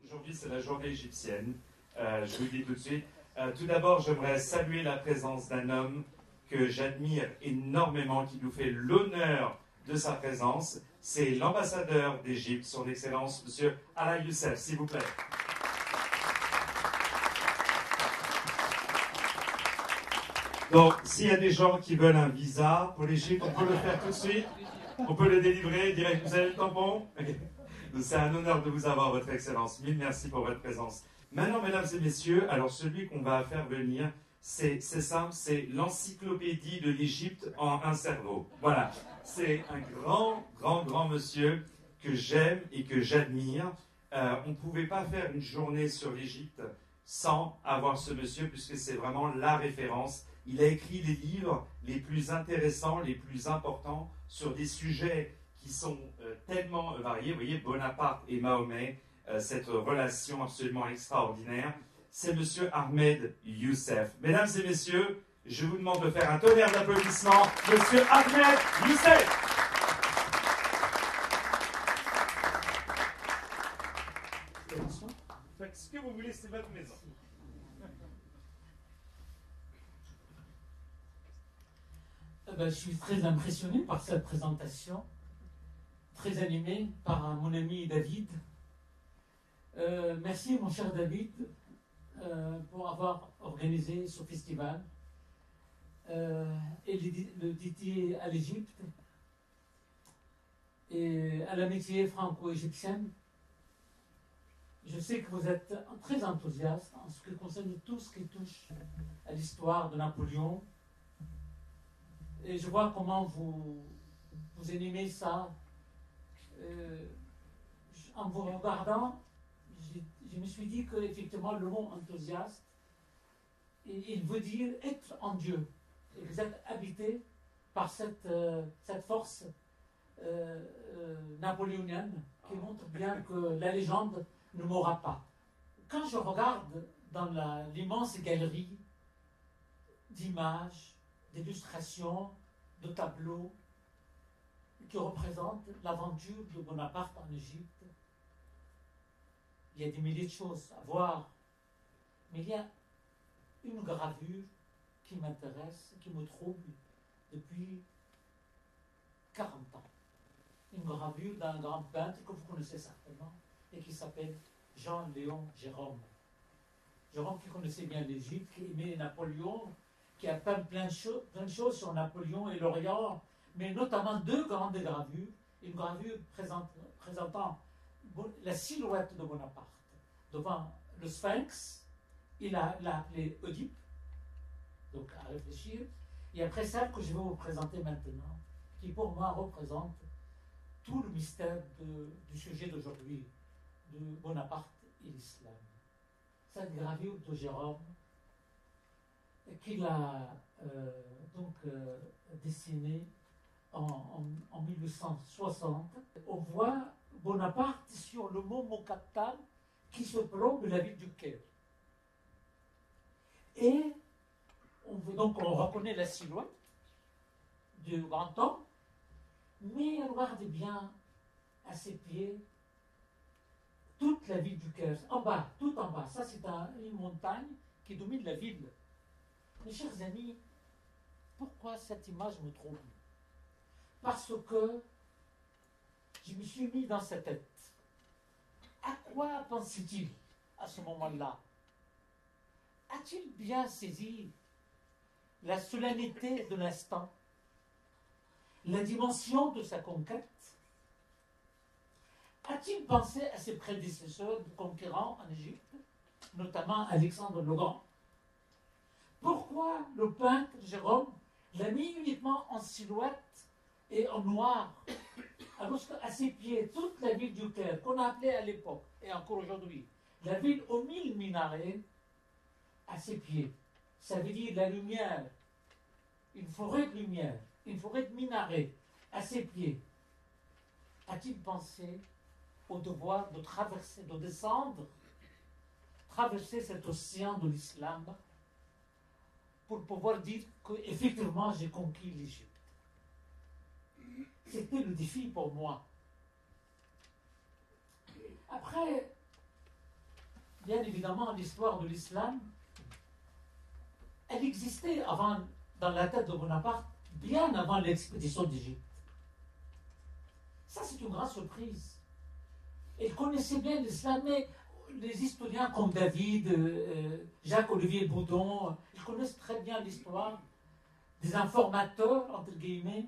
Aujourd'hui, c'est la journée égyptienne. Je vous le dis tout de suite. Tout d'abord, j'aimerais saluer la présence d'un homme que j'admire énormément, qui nous fait l'honneur de sa présence. C'est l'ambassadeur d'Égypte, son Excellence, M. Ala Youssef, s'il vous plaît. Donc, s'il y a des gens qui veulent un visa pour l'Égypte, on peut le faire tout de suite. On peut le délivrer, direct. Vous avez le tampon? Okay. C'est un honneur de vous avoir, Votre Excellence. Mille merci pour votre présence. Maintenant, mesdames et messieurs, alors celui qu'on va faire venir, c'est simple, c'est l'encyclopédie de l'Égypte en un cerveau. Voilà, c'est un grand monsieur que j'aime et que j'admire. On ne pouvait pas faire une journée sur l'Égypte sans avoir ce monsieur, puisque c'est vraiment la référence. Il a écrit les livres les plus intéressants, les plus importants, sur des sujets qui sont tellement variés. Vous voyez, Bonaparte et Mahomet, cette relation absolument extraordinaire. C'est M. Ahmed Youssef. Mesdames et messieurs, je vous demande de faire un tonnerre d'applaudissements. M. Ahmed Youssef. Faites ce que vous voulez, c'est votre maison. Je suis très impressionné par cette présentation, très animé par mon ami David. Merci mon cher David pour avoir organisé ce festival et le dédié à l'Égypte et à l'amitié franco-égyptienne. Je sais que vous êtes très enthousiaste en ce qui concerne tout ce qui touche à l'histoire de Napoléon. Et je vois comment vous animez ça. En vous regardant, je me suis dit qu'effectivement, le mot enthousiaste, il veut dire être en Dieu. Et vous êtes habité par cette force napoléonienne qui montre bien que la légende ne mourra pas. Quand je regarde dans l'immense galerie d'images, d'illustrations, de tableaux qui représentent l'aventure de Bonaparte en Égypte, il y a des milliers de choses à voir, mais il y a une gravure qui m'intéresse, qui me trouble depuis 40 ans. Une gravure d'un grand peintre que vous connaissez certainement et qui s'appelle Jean-Léon Gérôme. Jérôme qui connaissait bien l'Égypte, qui aimait Napoléon, qui a peint plein de choses sur Napoléon et l'Orient, mais notamment deux grandes gravures. Une gravure présentant la silhouette de Bonaparte devant le Sphinx, il a appelé Oedipe, donc à réfléchir, et après celle que je vais vous présenter maintenant, qui pour moi représente tout le mystère du sujet d'aujourd'hui, de Bonaparte et l'islam. Cette gravure de Jérôme, qu'il a dessinée en 1860, on voit Bonaparte sur le mont Mokattam qui se plombe la ville du Caire. Et on reconnaît la silhouette du grand homme, mais regardez bien à ses pieds toute la ville du Caire, en bas, tout en bas. Ça, c'est une montagne qui domine la ville. Mes chers amis, pourquoi cette image me trouble? Parce que je me suis mis dans sa tête. À quoi pensait-il à ce moment-là? A-t-il bien saisi la solennité de l'instant, la dimension de sa conquête? A-t-il pensé à ses prédécesseurs conquérants en Égypte, notamment Alexandre le Grand? Pourquoi le peintre Jérôme l'a mis uniquement en silhouette et en noir, alors qu'à ses pieds, toute la ville du Caire, qu'on a appelée à l'époque, et encore aujourd'hui, la ville aux 1000 minarets, à ses pieds, ça veut dire la lumière, une forêt de lumière, une forêt de minarets, à ses pieds. A-t-il pensé au devoir de traverser, de descendre, traverser cet océan de l'islam pour pouvoir dire qu'effectivement j'ai conquis l'Égypte? C'était le défi pour moi. Après, bien évidemment, l'histoire de l'islam, elle existait avant, dans la tête de Bonaparte, bien avant l'expédition d'Égypte. Ça, c'est une grande surprise. Il connaissait bien l'islam, mais les historiens comme David, Jacques-Olivier Boudon, ils connaissent très bien l'histoire des informateurs, entre guillemets,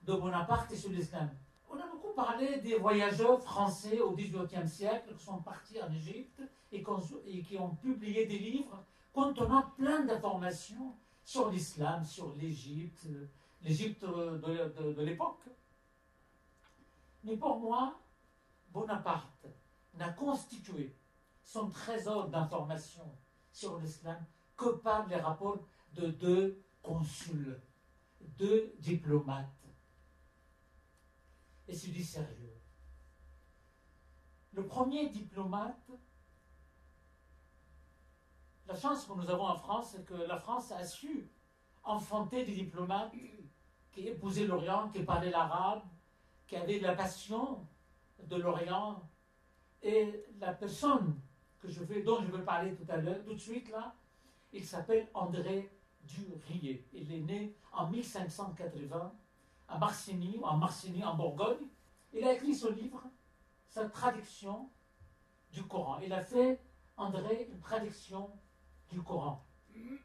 de Bonaparte et sur l'islam. On a beaucoup parlé des voyageurs français au XVIIIe siècle qui sont partis en Égypte et qui ont publié des livres contenant plein d'informations sur l'islam, sur l'Égypte, l'Égypte de l'époque. Mais pour moi, Bonaparte n'a constitué son trésor d'informations sur l'islam que par les rapports de 2 consuls, 2 diplomates. Et c'est du sérieux. Le premier diplomate, la chance que nous avons en France, c'est que la France a su enfanter des diplomates qui épousaient l'Orient, qui parlaient l'arabe, qui avaient la passion de l'Orient. Et la personne dont je vais parler tout à l'heure, tout de suite là, il s'appelle André Durillier. Il est né en 1580 à Marcigny, en Bourgogne. Il a écrit ce livre, sa traduction du Coran. Il a fait, André, une traduction du Coran.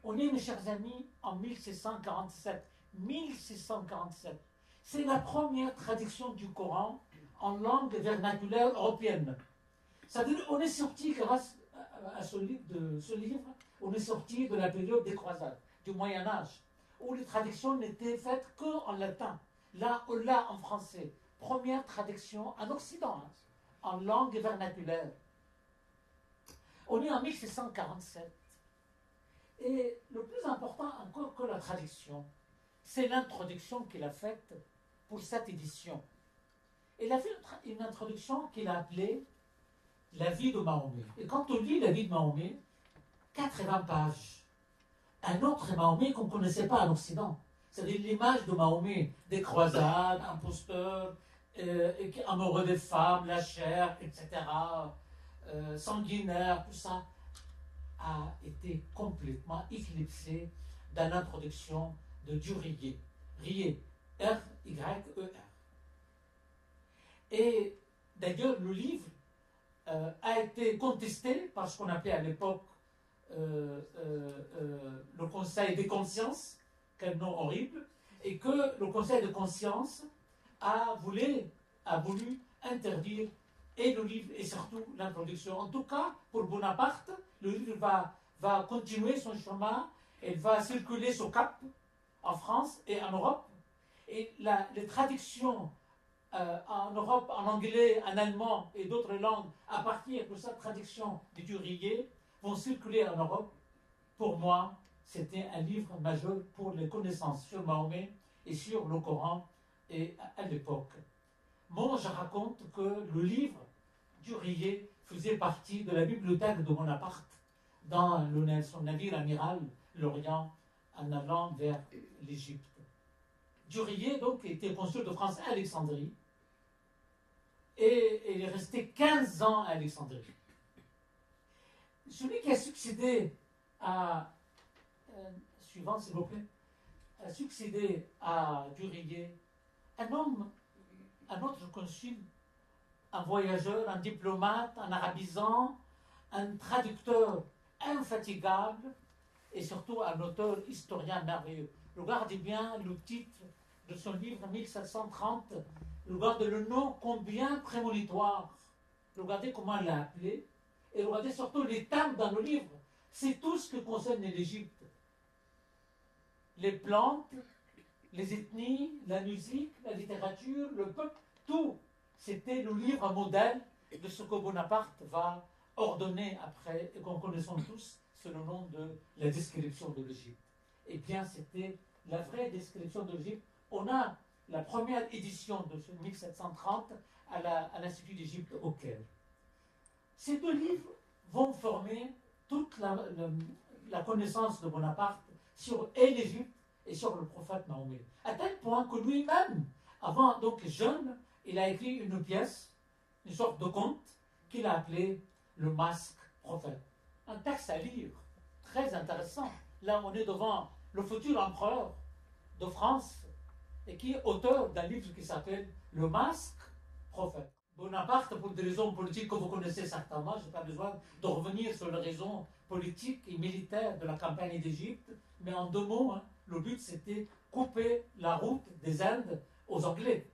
On est, mes chers amis, en 1647. 1647. C'est la première traduction du Coran en langue vernaculaire européenne. C'est-à-dire, on est sorti, grâce à ce livre, on est sorti de la période des croisades, du Moyen-Âge, où les traductions n'étaient faites qu'en latin. Là, on l'a en français. Première traduction en Occident, en langue vernaculaire. On est en 1647. Et le plus important encore que la traduction, c'est l'introduction qu'il a faite pour cette édition. Il a fait une introduction qu'il a appelée La vie de Mahomet. Et quand on lit la vie de Mahomet, 80 pages. Un autre Mahomet qu'on ne connaissait pas en Occident. C'est-à-dire l'image de Mahomet, des croisades, imposteur, amoureux des femmes, la chair, etc., sanguinaire, tout ça, a été complètement éclipsé dans l'introduction de Durillier. Rier, R-Y-E-R. Et d'ailleurs, le livre a été contesté par ce qu'on appelait à l'époque le Conseil des consciences, quel nom horrible, et que le Conseil de conscience a voulu interdire et le livre et surtout l'introduction. En tout cas, pour Bonaparte, le livre va continuer son chemin, il va circuler sur Cap, en France et en Europe, et les traductions en Europe, en anglais, en allemand et d'autres langues, à partir de cette traduction de Durillier, vont circuler en Europe. Pour moi, c'était un livre majeur pour les connaissances sur Mahomet et sur le Coran et à l'époque. Moi, je raconte que le livre Durillier faisait partie de la bibliothèque de Bonaparte dans son navire amiral l'Orient en allant vers l'Égypte. Durillier, donc, était consul de France à Alexandrie et il est resté 15 ans à Alexandrie. Celui qui a succédé à... suivant, s'il vous plaît. A succédé à Durillier un homme, un autre consul, un voyageur, un diplomate, un arabisant, un traducteur infatigable et surtout un auteur historien merveilleux. Regardez bien le titre de son livre 1730. Regardez le nom combien prémonitoire. Regardez comment il l'a appelé. Et regardez surtout les thèmes dans le livre. C'est tout ce qui concerne l'Égypte. Les plantes, les ethnies, la musique, la littérature, le peuple, tout. C'était le livre modèle de ce que Bonaparte va ordonner après et qu'on connaissons tous sous le nom de la description de l'Égypte. Eh bien, c'était la vraie description de l'Égypte. On a la première édition de ce 1730 à l'Institut d'Égypte au Caire. Ces deux livres vont former toute la connaissance de Bonaparte sur l'Égypte et sur le prophète Mahomet. À tel point que lui-même, avant, donc jeune, il a écrit une pièce, une sorte de conte, qu'il a appelé Le Masque Prophète. un texte à lire, très intéressant. Là, on est devant le futur empereur de France et qui est auteur d'un livre qui s'appelle Le Masque Prophète. Bonaparte, pour des raisons politiques que vous connaissez certainement, je n'ai pas besoin de revenir sur les raisons politiques et militaires de la campagne d'Égypte, mais en 2 mots, hein, le but c'était couper la route des Indes aux Anglais.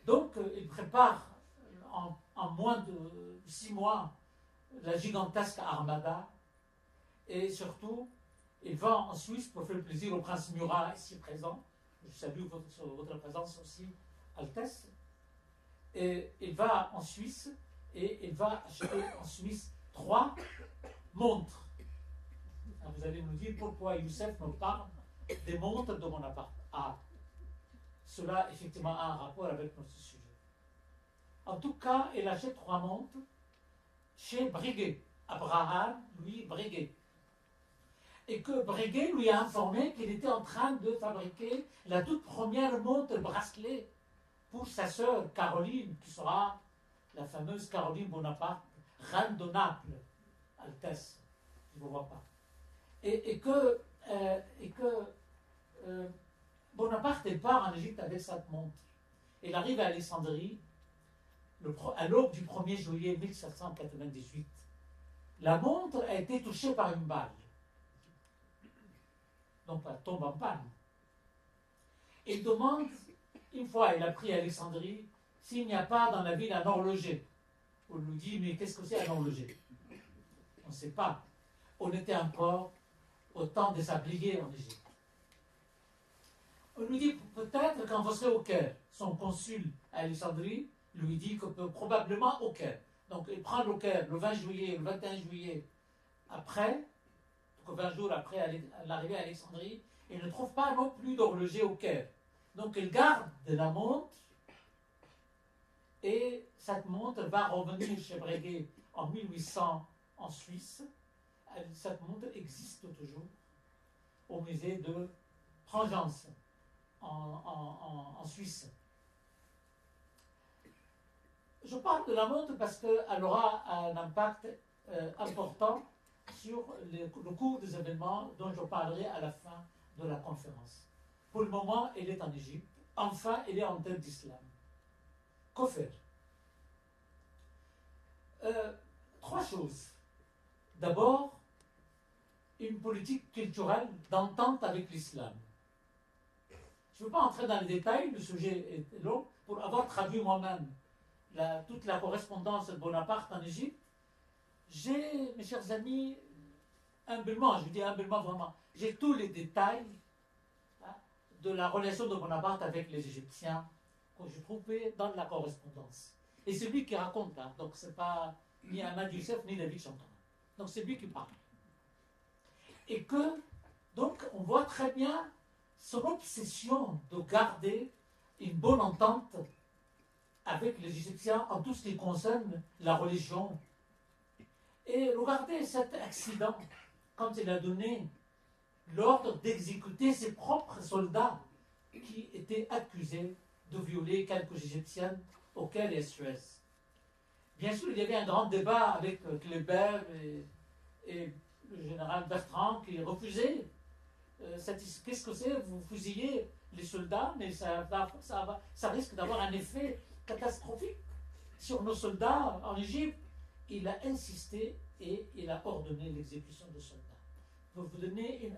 Donc, il prépare en moins de 6 mois la gigantesque armada et surtout, il va en Suisse pour faire plaisir au prince Murat ici présent. Je salue votre présence aussi, Altesse. Et il va en Suisse et il va acheter en Suisse 3 montres. Alors vous allez nous dire pourquoi Youssef me parle des montres de Bonaparte. Ah, cela effectivement a un rapport avec notre sujet. En tout cas, il achète 3 montres chez Breguet, Abraham Louis Breguet. Et que Breguet lui a informé qu'il était en train de fabriquer la toute première montre bracelet pour sa sœur Caroline, qui sera la fameuse Caroline Bonaparte, reine de Naples, Altesse, je ne vous vois pas. Et que Bonaparte part en Égypte avec cette montre. Il arrive à Alexandrie à l'aube du 1er juillet 1798. La montre a été touchée par une balle. Donc elle tombe en panne. Il demande, une fois il a pris Alexandrie, s'il n'y a pas dans la ville un horloger. On lui dit, mais qu'est-ce que c'est un horloger? On ne sait pas. On était encore au temps des sabliers en Égypte. On lui dit, peut-être quand vous serez au Caire. Son consul à Alexandrie lui dit que probablement au Caire. Donc il prend le Caire le 20 juillet, le 21 juillet, après, 20 jours après l'arrivée à Alexandrie, il ne trouve pas non plus d'horloger au Caire. Donc il garde de la montre et cette montre va revenir chez Breguet en 1800 en Suisse. Cette montre existe toujours au musée de Provence en Suisse. Je parle de la montre parce qu'elle aura un impact important sur le cours des événements dont je parlerai à la fin de la conférence. Pour le moment, elle est en Égypte. Enfin, elle est en terre d'islam. Que faire? 3 choses. D'abord, une politique culturelle d'entente avec l'islam. Je ne veux pas entrer dans les détails, le sujet est long. Pour avoir traduit moi-même toute la correspondance de Bonaparte en Égypte, j'ai, mes chers amis, humblement, je dis humblement vraiment, j'ai tous les détails de la relation de Bonaparte avec les Égyptiens que je trouvais dans la correspondance. Et c'est lui qui raconte, hein, donc ce n'est pas ni Ahmad Youssef ni David Chanton. Donc c'est lui qui parle. Et que, donc, on voit très bien son obsession de garder une bonne entente avec les Égyptiens en tout ce qui concerne la religion. Et regardez cet accident quand il a donné l'ordre d'exécuter ses propres soldats qui étaient accusés de violer quelques Égyptiennes au Caire et à Suez. Bien sûr, il y avait un grand débat avec Kléber et le général Bertrand qui refusait. Qu'est-ce que c'est? Vous fusillez les soldats, mais ça risque d'avoir un effet catastrophique sur nos soldats en Égypte. Il a insisté et il a ordonné l'exécution de soldats. Pour vous donner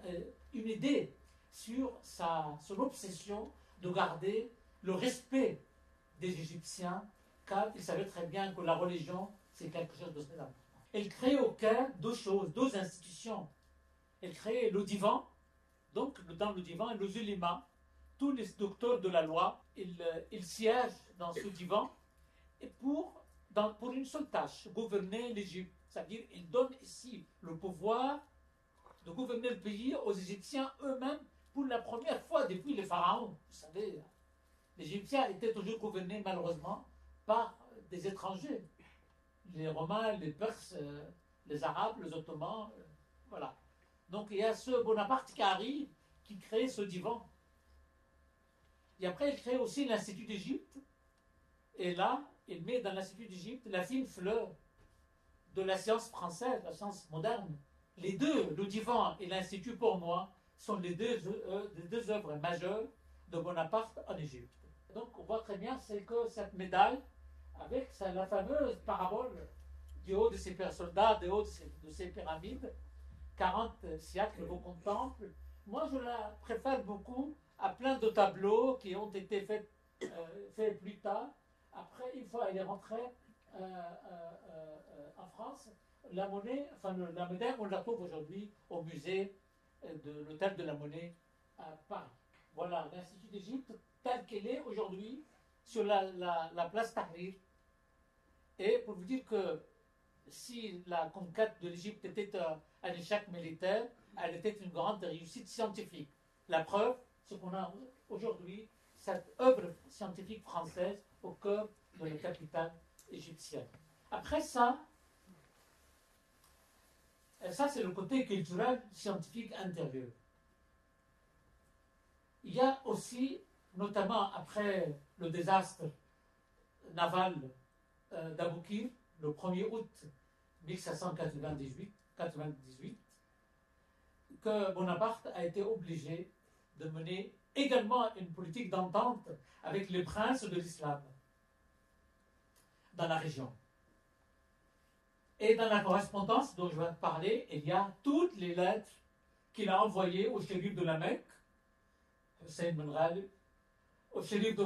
une idée sur son obsession de garder le respect des Égyptiens, car il savait très bien que la religion, c'est quelque chose de très important. Elle crée au Caire 2 choses, 2 institutions. Elle crée le divan, donc dans le divan, le zulima, tous les docteurs de la loi, ils siègent dans ce divan et pour une seule tâche, gouverner l'Égypte. C'est-à-dire qu'ils donnent ici le pouvoir de gouverner le pays aux Égyptiens eux-mêmes pour la première fois depuis les pharaons. Vous savez, les Égyptiens étaient toujours gouvernés malheureusement par des étrangers. Les Romains, les Perses, les Arabes, les Ottomans, voilà. Donc il y a ce Bonaparte qui arrive, qui crée ce divan. Et après, il crée aussi l'Institut d'Égypte. Et là, il met dans l'Institut d'Égypte la fine fleur de la science française, la science moderne. Les deux, le divan et l'Institut, pour moi, sont les deux œuvres majeures de Bonaparte en Égypte. Donc on voit très bien, c'est que cette médaille, avec la fameuse parabole du haut de ces soldats, du haut de ces pyramides, 40 siècles vous contemplent, moi je la préfère beaucoup à plein de tableaux qui ont été faits plus tard. Après, une fois elle est rentrée en France, la monnaie, enfin la médaille, on la trouve aujourd'hui au musée de l'Hôtel de la Monnaie à Paris. Voilà, l'Institut d'Égypte telle qu'elle est aujourd'hui sur la place Tahrir. Et pour vous dire que si la conquête de l'Égypte était un échec militaire, elle était une grande réussite scientifique. La preuve, c'est qu'on a aujourd'hui cette œuvre scientifique française au cœur de la capitale égyptienne. Après ça c'est le côté culturel, scientifique intérieur. Il y a aussi, notamment après le désastre naval d'Aboukir, le 1er août 1798, que Bonaparte a été obligé de mener également une politique d'entente avec les princes de l'islam dans la région. Et dans la correspondance dont je vais parler, il y a toutes les lettres qu'il a envoyées au shérif de la Mecque, Hussein Ben Ghalib, au shérif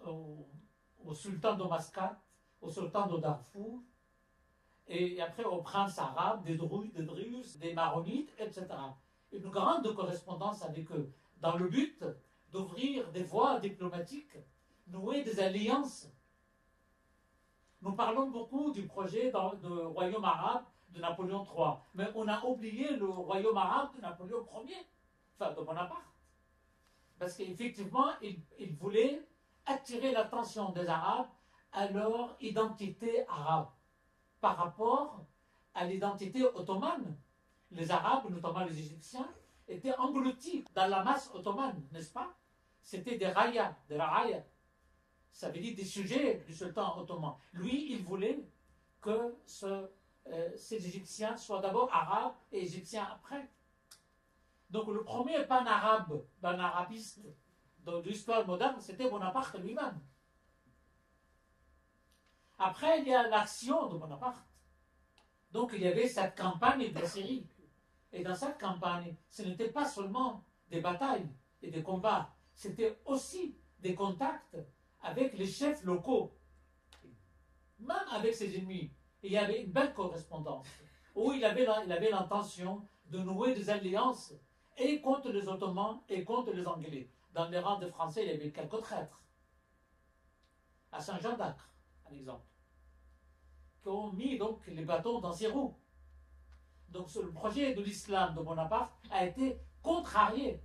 au sultan de Mascate, au sultan de Darfour, et après aux princes arabes, des Druzes, des Maronites, etc. Une grande correspondance avec eux, dans le but d'ouvrir des voies diplomatiques, nouer des alliances. Nous parlons beaucoup du projet de royaume arabe de Napoléon III, mais on a oublié le royaume arabe de Napoléon Ier, enfin de Bonaparte. Parce qu'effectivement, il voulait attirer l'attention des Arabes à leur identité arabe par rapport à l'identité ottomane. Les Arabes, notamment les Égyptiens, étaient engloutis dans la masse ottomane, n'est-ce pas? C'était des rayas, des ra'aya. Ça veut dire des sujets du sultan ottoman. Lui, il voulait que ces Égyptiens soient d'abord arabes et égyptiens après. Donc le premier panarabiste de l'histoire moderne, c'était Bonaparte lui-même. Après, il y a l'action de Bonaparte. Donc il y avait cette campagne de la Syrie. Et dans cette campagne, ce n'était pas seulement des batailles et des combats, c'était aussi des contacts avec les chefs locaux, même avec ses ennemis. Il y avait une belle correspondance, où il avait l'intention de nouer des alliances et contre les Ottomans et contre les Anglais. Dans les rangs des Français, il y avait quelques traîtres. À Saint-Jean d'Acre, par exemple, qui ont mis donc les bâtons dans ses roues. Donc le projet de l'islam de Bonaparte a été contrarié,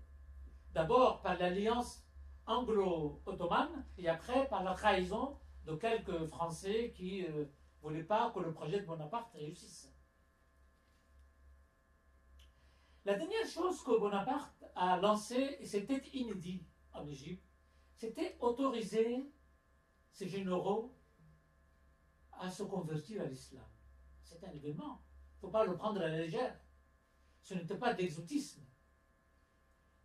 d'abord par l'alliance anglo-ottomane et après par la trahison de quelques Français qui ne voulaient pas que le projet de Bonaparte réussisse. La dernière chose que Bonaparte a lancée, et c'était inédit en Égypte, c'était autoriser ces généraux à se convertir à l'islam. C'est un événement. Il ne faut pas le prendre à la légère. Ce n'était pas d'exotisme.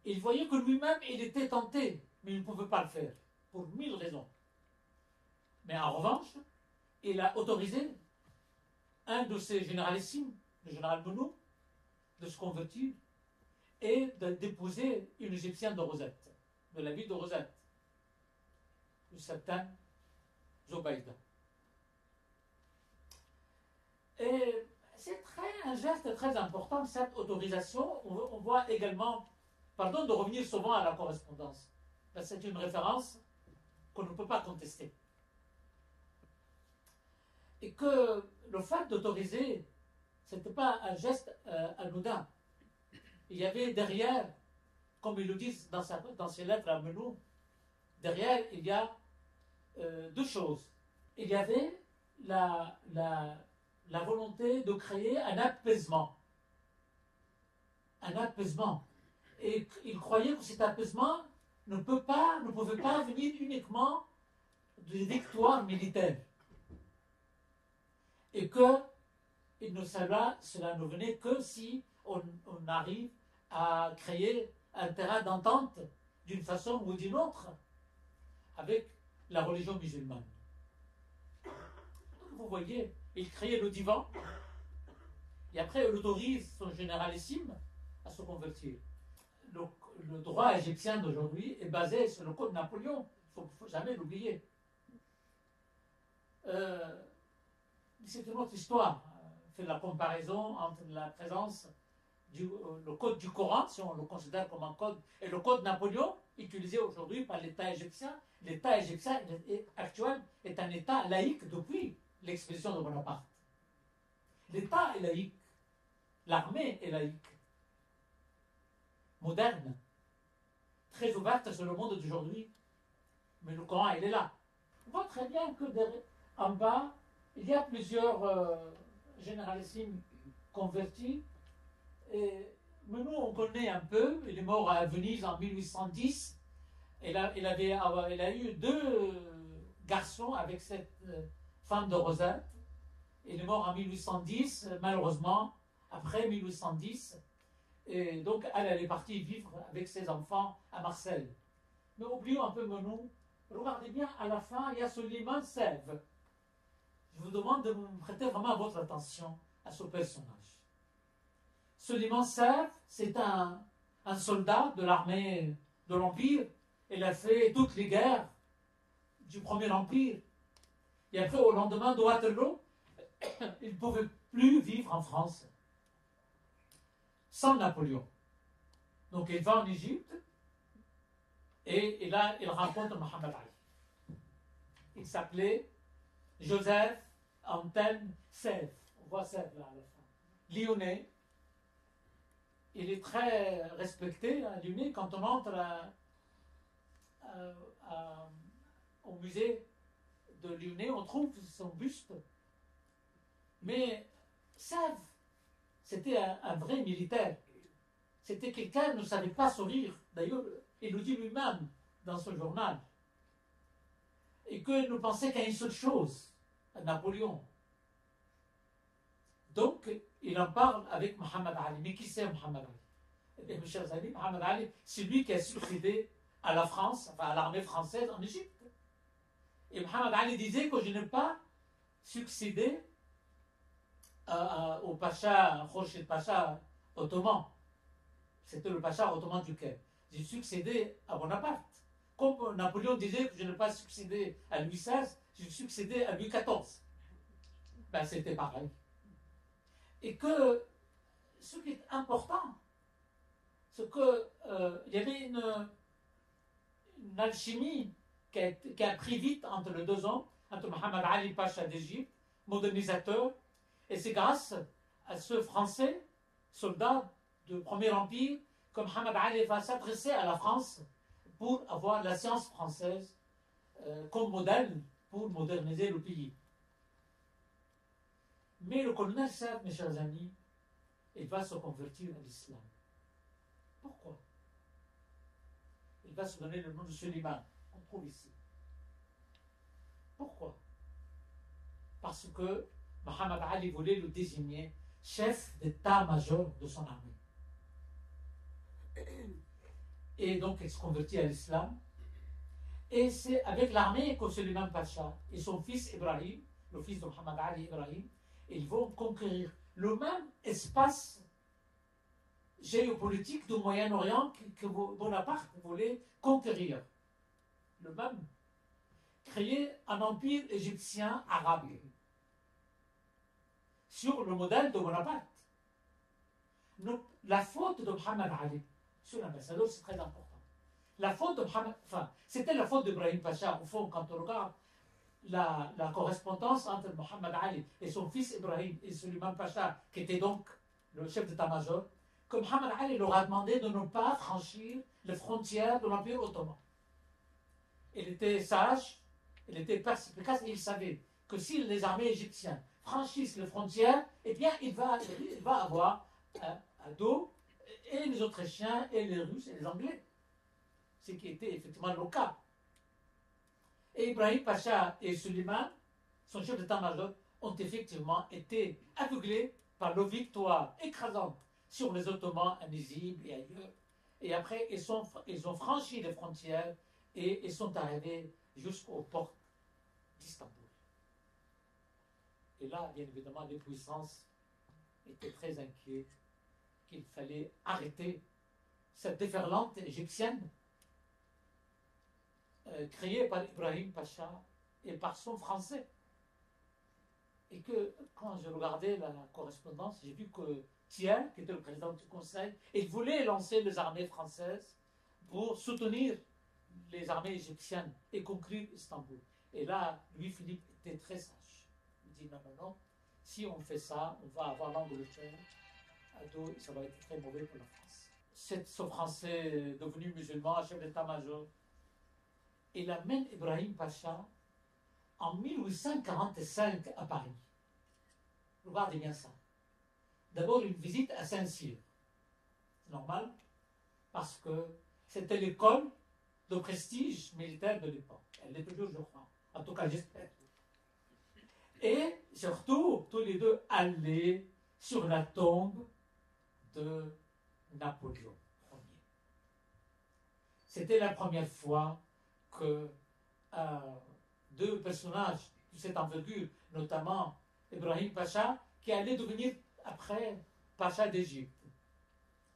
Il voyait que lui-même, il était tenté, mais il ne pouvait pas le faire, pour 1000 raisons. Mais en revanche, il a autorisé un de ses généralissimes, le général Mounou, de se convertir et d'épouser une Égyptienne de Rosette, de la ville de Rosette, une certaine Zobaïda. Et c'est un geste très important, cette autorisation. On voit également, pardon de revenir souvent à la correspondance, c'est une référence qu'on ne peut pas contester. Et que le fait d'autoriser, ce n'était pas un geste anodin. Il y avait derrière, comme ils le disent dans ses lettres à Menou, derrière il y a deux choses. Il y avait la volonté de créer un apaisement. Un apaisement. Et il croyait que cet apaisement ne pouvait pas venir uniquement des victoires militaires. et que cela ne venait que si on arrive à créer un terrain d'entente d'une façon ou d'une autre avec la religion musulmane. Vous voyez, il crée le divan et après il autorise son généralissime à se convertir. Le droit égyptien d'aujourd'hui est basé sur le code Napoléon, il ne faut jamais l'oublier. C'est une autre histoire. On fait la comparaison entre la présence le code du Coran, si on le considère comme un code, et le code Napoléon, utilisé aujourd'hui par l'État égyptien. L'État égyptien actuel est un État laïque depuis l'expédition de Bonaparte. L'État est laïque, l'armée est laïque, moderne, très ouverte sur le monde d'aujourd'hui. Mais le Coran, il est là. On voit très bien que en bas, il y a plusieurs généralissimes convertis. Mais nous, on connaît un peu. Il est mort à Venise en 1810. Il a eu 2 garçons avec cette femme de Rosette. Il est mort en 1810, malheureusement, après 1810. Et donc, elle est partie vivre avec ses enfants à Marseille. Mais oublions un peu Menou. Regardez bien, à la fin, il y a Soliman Sève. Je vous demande de me prêter vraiment votre attention à ce personnage. Soliman Sève, c'est un soldat de l'armée de l'Empire. Il a fait toutes les guerres du Premier Empire. Et après, au lendemain de Waterloo, il ne pouvait plus vivre en France sans Napoléon. Donc il va en Égypte et là, il rencontre Mohammed Ali. Il s'appelait Joseph Antelme Sève. On voit Sève là à la fin. Lyonnais. Il est très respecté à Lyonnais. Quand on entre au musée de Lyonnais, on trouve son buste. Mais Sève, c'était un vrai militaire. C'était quelqu'un qui ne savait pas sourire. D'ailleurs, il le dit lui-même dans son journal. Et qu'il ne pensait qu'à une seule chose, à Napoléon. Donc, il en parle avec Mohammed Ali. Mais qui c'est Mohammed Ali? Eh bien, mes chers amis, Mohammed Ali, c'est lui qui a succédé à la France, enfin à l'armée française en Égypte. Et Mohammed Ali disait que je n'ai pas succédé au Pacha, Khorshid Pacha ottoman. C'était le Pacha ottoman du Caire. J'ai succédé à Bonaparte. Comme Napoléon disait que je n'ai pas succédé à Louis XVI, j'ai succédé à Louis XIV. Ben, c'était pareil. Et que ce qui est important, c'est qu'il y avait une alchimie qui a pris vite entre les 2 hommes, entre Mohammed Ali Pacha d'Égypte, modernisateur, et c'est grâce à ce Français, soldat du Premier Empire, que Mohammed Ali va s'adresser à la France pour avoir la science française comme modèle pour moderniser le pays. Mais le colonel Sève, mes chers amis, il va se convertir à l'islam. Pourquoi? Il va se donner le nom de Suleiman, qu'on trouve ici. Pourquoi? Parce que Mohammed Ali voulait le désigner chef d'état-major de son armée. Et donc il se convertit à l'islam. Et c'est avec l'armée que Suleiman Pacha et son fils Ibrahim, le fils de Mohammed Ali Ibrahim, ils vont conquérir le même espace géopolitique du Moyen-Orient que Bonaparte voulait conquérir. Le même. Créer un empire égyptien arabe. Sur le modèle de Bonaparte. La faute de Mohammed Ali sur l'ambassadeur, c'est très important. La faute de Mohammed, enfin, c'était la faute d'Ibrahim Pacha, au fond, quand on regarde la correspondance entre Mohammed Ali et son fils Ibrahim et Suleiman Pacha, qui était donc le chef d'état-major, que Mohammed Ali leur a demandé de ne pas franchir les frontières de l'Empire ottoman. Il était sage, il était perspicace et il savait que si les armées égyptiennes franchissent les frontières, eh bien il va avoir à dos et les Autrichiens et les Russes et les Anglais. Ce qui était effectivement le cas. Et Ibrahim Pacha et Suleiman, son chef d'état-major, ont effectivement été aveuglés par leur victoire écrasante sur les Ottomans à Nizib et ailleurs. Et après, ils ont franchi les frontières et ils sont arrivés jusqu'aux portes d'Istanbul. Et là, bien évidemment, les puissances étaient très inquiètes qu'il fallait arrêter cette déferlante égyptienne créée par Ibrahim Pacha et par son français. Et que quand je regardais la correspondance, j'ai vu que Thiers, qui était le président du Conseil, il voulait lancer les armées françaises pour soutenir les armées égyptiennes et conquérir Istanbul. Et là, Louis-Philippe était très sage. Il dit non, non, non, si on fait ça, on va avoir l'Angleterre à dos et ça va être très mauvais pour la France. Ce Français devenu musulman, chef d'état-major, il amène Ibrahim Pacha en 1845 à Paris. Regardez bien ça. D'abord une visite à Saint-Cyr. C'est normal, parce que c'était l'école de prestige militaire de l'époque. Elle est toujours, je crois. En tout cas, j'espère. Et surtout, tous les deux allaient sur la tombe de Napoléon Ier. C'était la première fois que deux personnages de cette envergure, notamment Ibrahim Pacha, qui allait devenir après Pacha d'Égypte.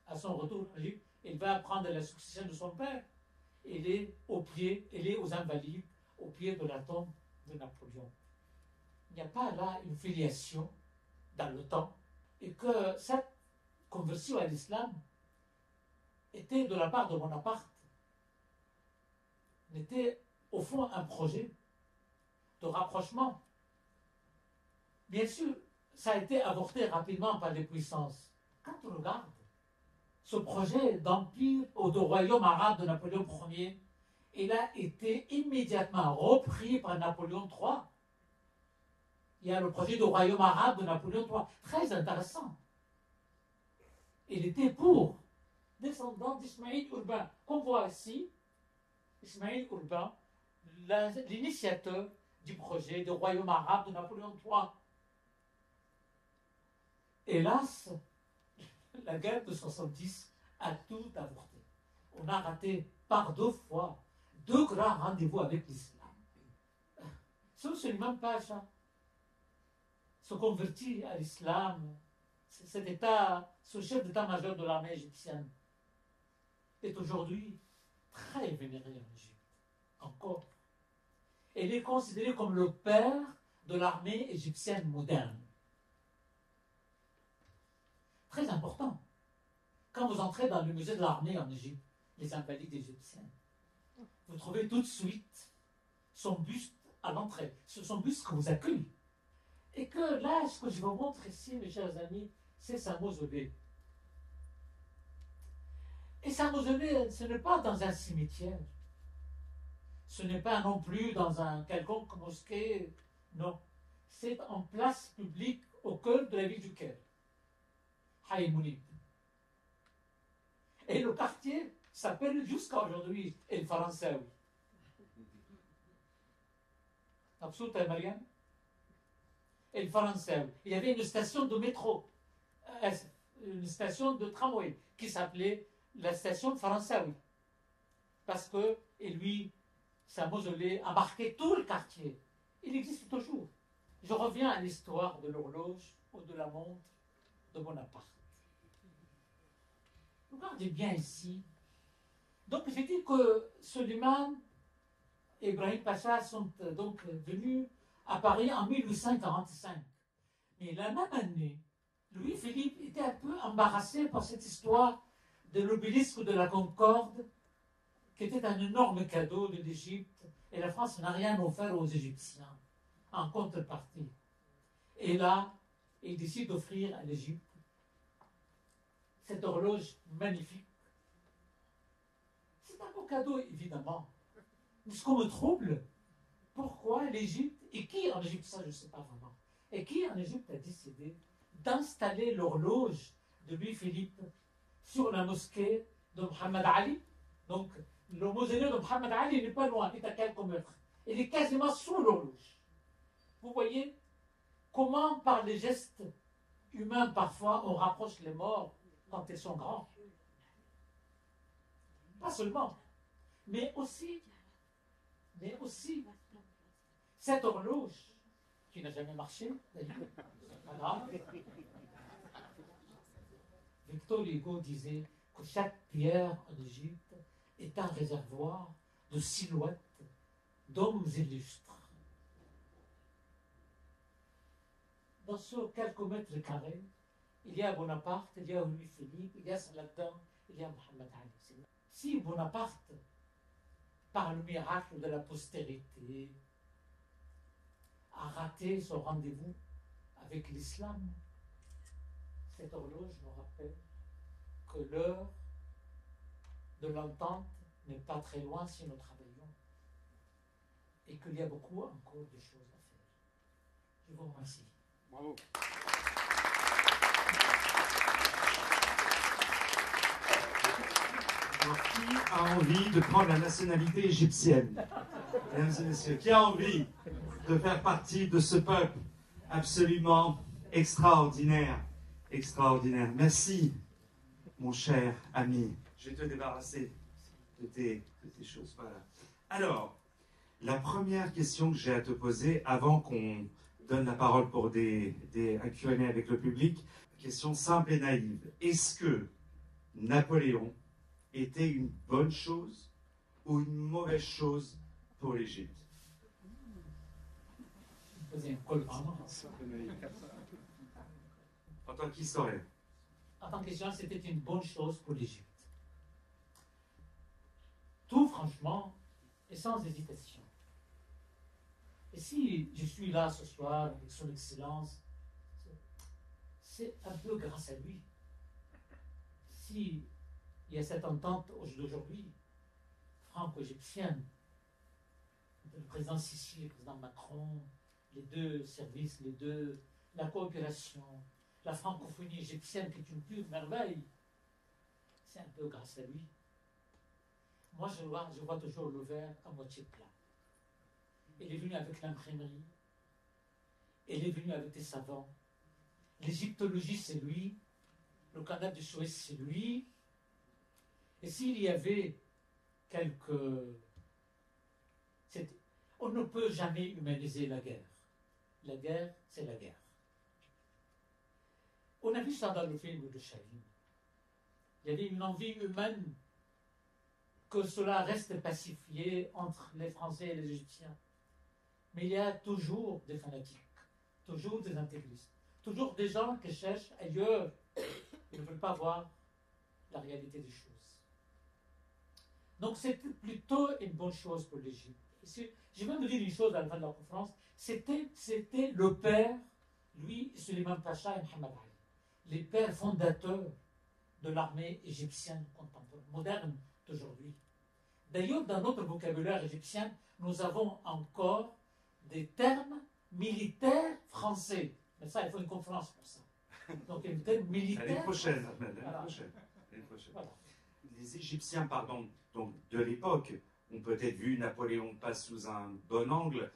À son retour en Égypte, il va prendre la succession de son père. Il est aux Invalides, au pied de la tombe de Napoléon. Il n'y a pas là une filiation dans le temps, et que cette conversion à l'islam était de la part de Bonaparte, n'était au fond un projet de rapprochement. Bien sûr, ça a été avorté rapidement par les puissances. Quand on regarde ce projet d'empire ou de royaume arabe de Napoléon Ier, il a été immédiatement repris par Napoléon III. Il y a le projet de royaume arabe de Napoléon III, très intéressant. Il était pour descendant d'Ismaïl Urbain, qu'on voit ici, Ismaïl Urbain, l'initiateur du projet de royaume arabe de Napoléon III. Hélas, la guerre de 70 a tout avorté. On a raté par 2 fois 2 grands rendez-vous avec l'islam. Suleiman Pacha se convertit à l'islam. Ce chef d'état-major de l'armée égyptienne est aujourd'hui très vénéré en Égypte, encore. Il est considéré comme le père de l'armée égyptienne moderne. Très important. Quand vous entrez dans le musée de l'armée en Égypte, les invalides égyptiens, vous trouvez tout de suite son buste à l'entrée, son buste que vous accueille. Et que là, ce que je vous montre ici, mes chers amis, c'est sa mausolée. Et sa mausolée, ce n'est pas dans un cimetière. Ce n'est pas non plus dans un quelconque mosquée. Non. C'est en place publique au cœur de la ville du Caire. Haï Mounib. Et le quartier s'appelle jusqu'à aujourd'hui El Faransaoui. Absolument, Marianne? El Faransaoui. Il y avait une station de métro, une station de tramway qui s'appelait la station Faransaoui. Parce que, et lui, sa mausolée a marqué tout le quartier. Il existe toujours. Je reviens à l'histoire de l'horloge ou de la montre de Bonaparte. Regardez bien ici. Donc j'ai dit que Suleiman et Ibrahim Pacha sont donc venus à Paris en 1845. Mais la même année, Louis-Philippe était un peu embarrassé par cette histoire de l'obélisque de la Concorde, qui était un énorme cadeau de l'Égypte, et la France n'a rien offert aux Égyptiens en contrepartie. Et là, il décide d'offrir à l'Égypte cette horloge magnifique. C'est un beau cadeau, évidemment. Mais ce qu'on me trouble, pourquoi l'Égypte, et qui en Égypte, ça je ne sais pas vraiment, et qui en Égypte a décidé d'installer l'horloge de Louis-Philippe sur la mosquée de Mohamed Ali. Donc, le mausolée de Mohamed Ali n'est pas loin, il est à quelques mètres. Il est quasiment sous l'horloge. Vous voyez comment par les gestes humains parfois on rapproche les morts quand ils sont grands. Pas seulement, mais aussi cette horloge qui n'a jamais marché, d'ailleurs, c'est pas grave. Victor Hugo disait que chaque pierre en Égypte est un réservoir de silhouettes d'hommes illustres. Dans ce quelques mètres carrés, il y a Bonaparte, il y a Louis-Philippe, il y a Saladin, il y a Mohamed Ali. Si Bonaparte, par le miracle de la postérité, a raté son rendez-vous avec l'islam, cette horloge nous rappelle que l'heure de l'entente n'est pas très loin si nous travaillons et qu'il y a beaucoup encore de choses à faire. Je vous remercie. Bravo. Alors, qui a envie de prendre la nationalité égyptienne? Mesdames et messieurs, qui a envie de faire partie de ce peuple absolument extraordinaire? Extraordinaire. Merci, mon cher ami. Je vais te débarrasser de tes choses. Voilà. Alors, la première question que j'ai à te poser, avant qu'on donne la parole pour un Q&A avec le public, question simple et naïve. Est-ce que Napoléon était une bonne chose ou une mauvaise chose pour l'Égypte? En tant qu'historien. En tant qu'historien, c'était une bonne chose pour l'Égypte. Tout franchement et sans hésitation. Et si je suis là ce soir avec son Excellence, c'est un peu grâce à lui. Si il y a cette entente d'aujourd'hui, franco-égyptienne, le président Sissi, le président Macron, les deux services, la coopération, la francophonie égyptienne qui est une pure merveille, c'est un peu grâce à lui. Moi, je vois toujours le verre à moitié plein. Il est venu avec l'imprimerie, il est venu avec des savants. L'égyptologie, c'est lui. Le canal de Suez, c'est lui. Et s'il y avait on ne peut jamais humaniser la guerre. La guerre, c'est la guerre. On a vu ça dans le film de Chaline. Il y avait une envie humaine que cela reste pacifié entre les Français et les Égyptiens. Mais il y a toujours des fanatiques, toujours des intégristes, toujours des gens qui cherchent ailleurs. Ils ne veulent pas voir la réalité des choses. Donc c'est plutôt une bonne chose pour l'Égypte. Je vais me dire une chose à la fin de la conférence, c'était le père, lui, Suleiman Pacha et Mohamed Ali, les pères fondateurs de l'armée égyptienne contemporaine, moderne d'aujourd'hui. D'ailleurs, dans notre vocabulaire égyptien, nous avons encore des termes militaires français. Mais ça, il faut une conférence pour ça. Donc, il y a des termes militaires. L'année prochaine, Ahmed, l'année prochaine. Voilà. Les Égyptiens, pardon, donc de l'époque, ont peut-être vu Napoléon pas sous un bon angle.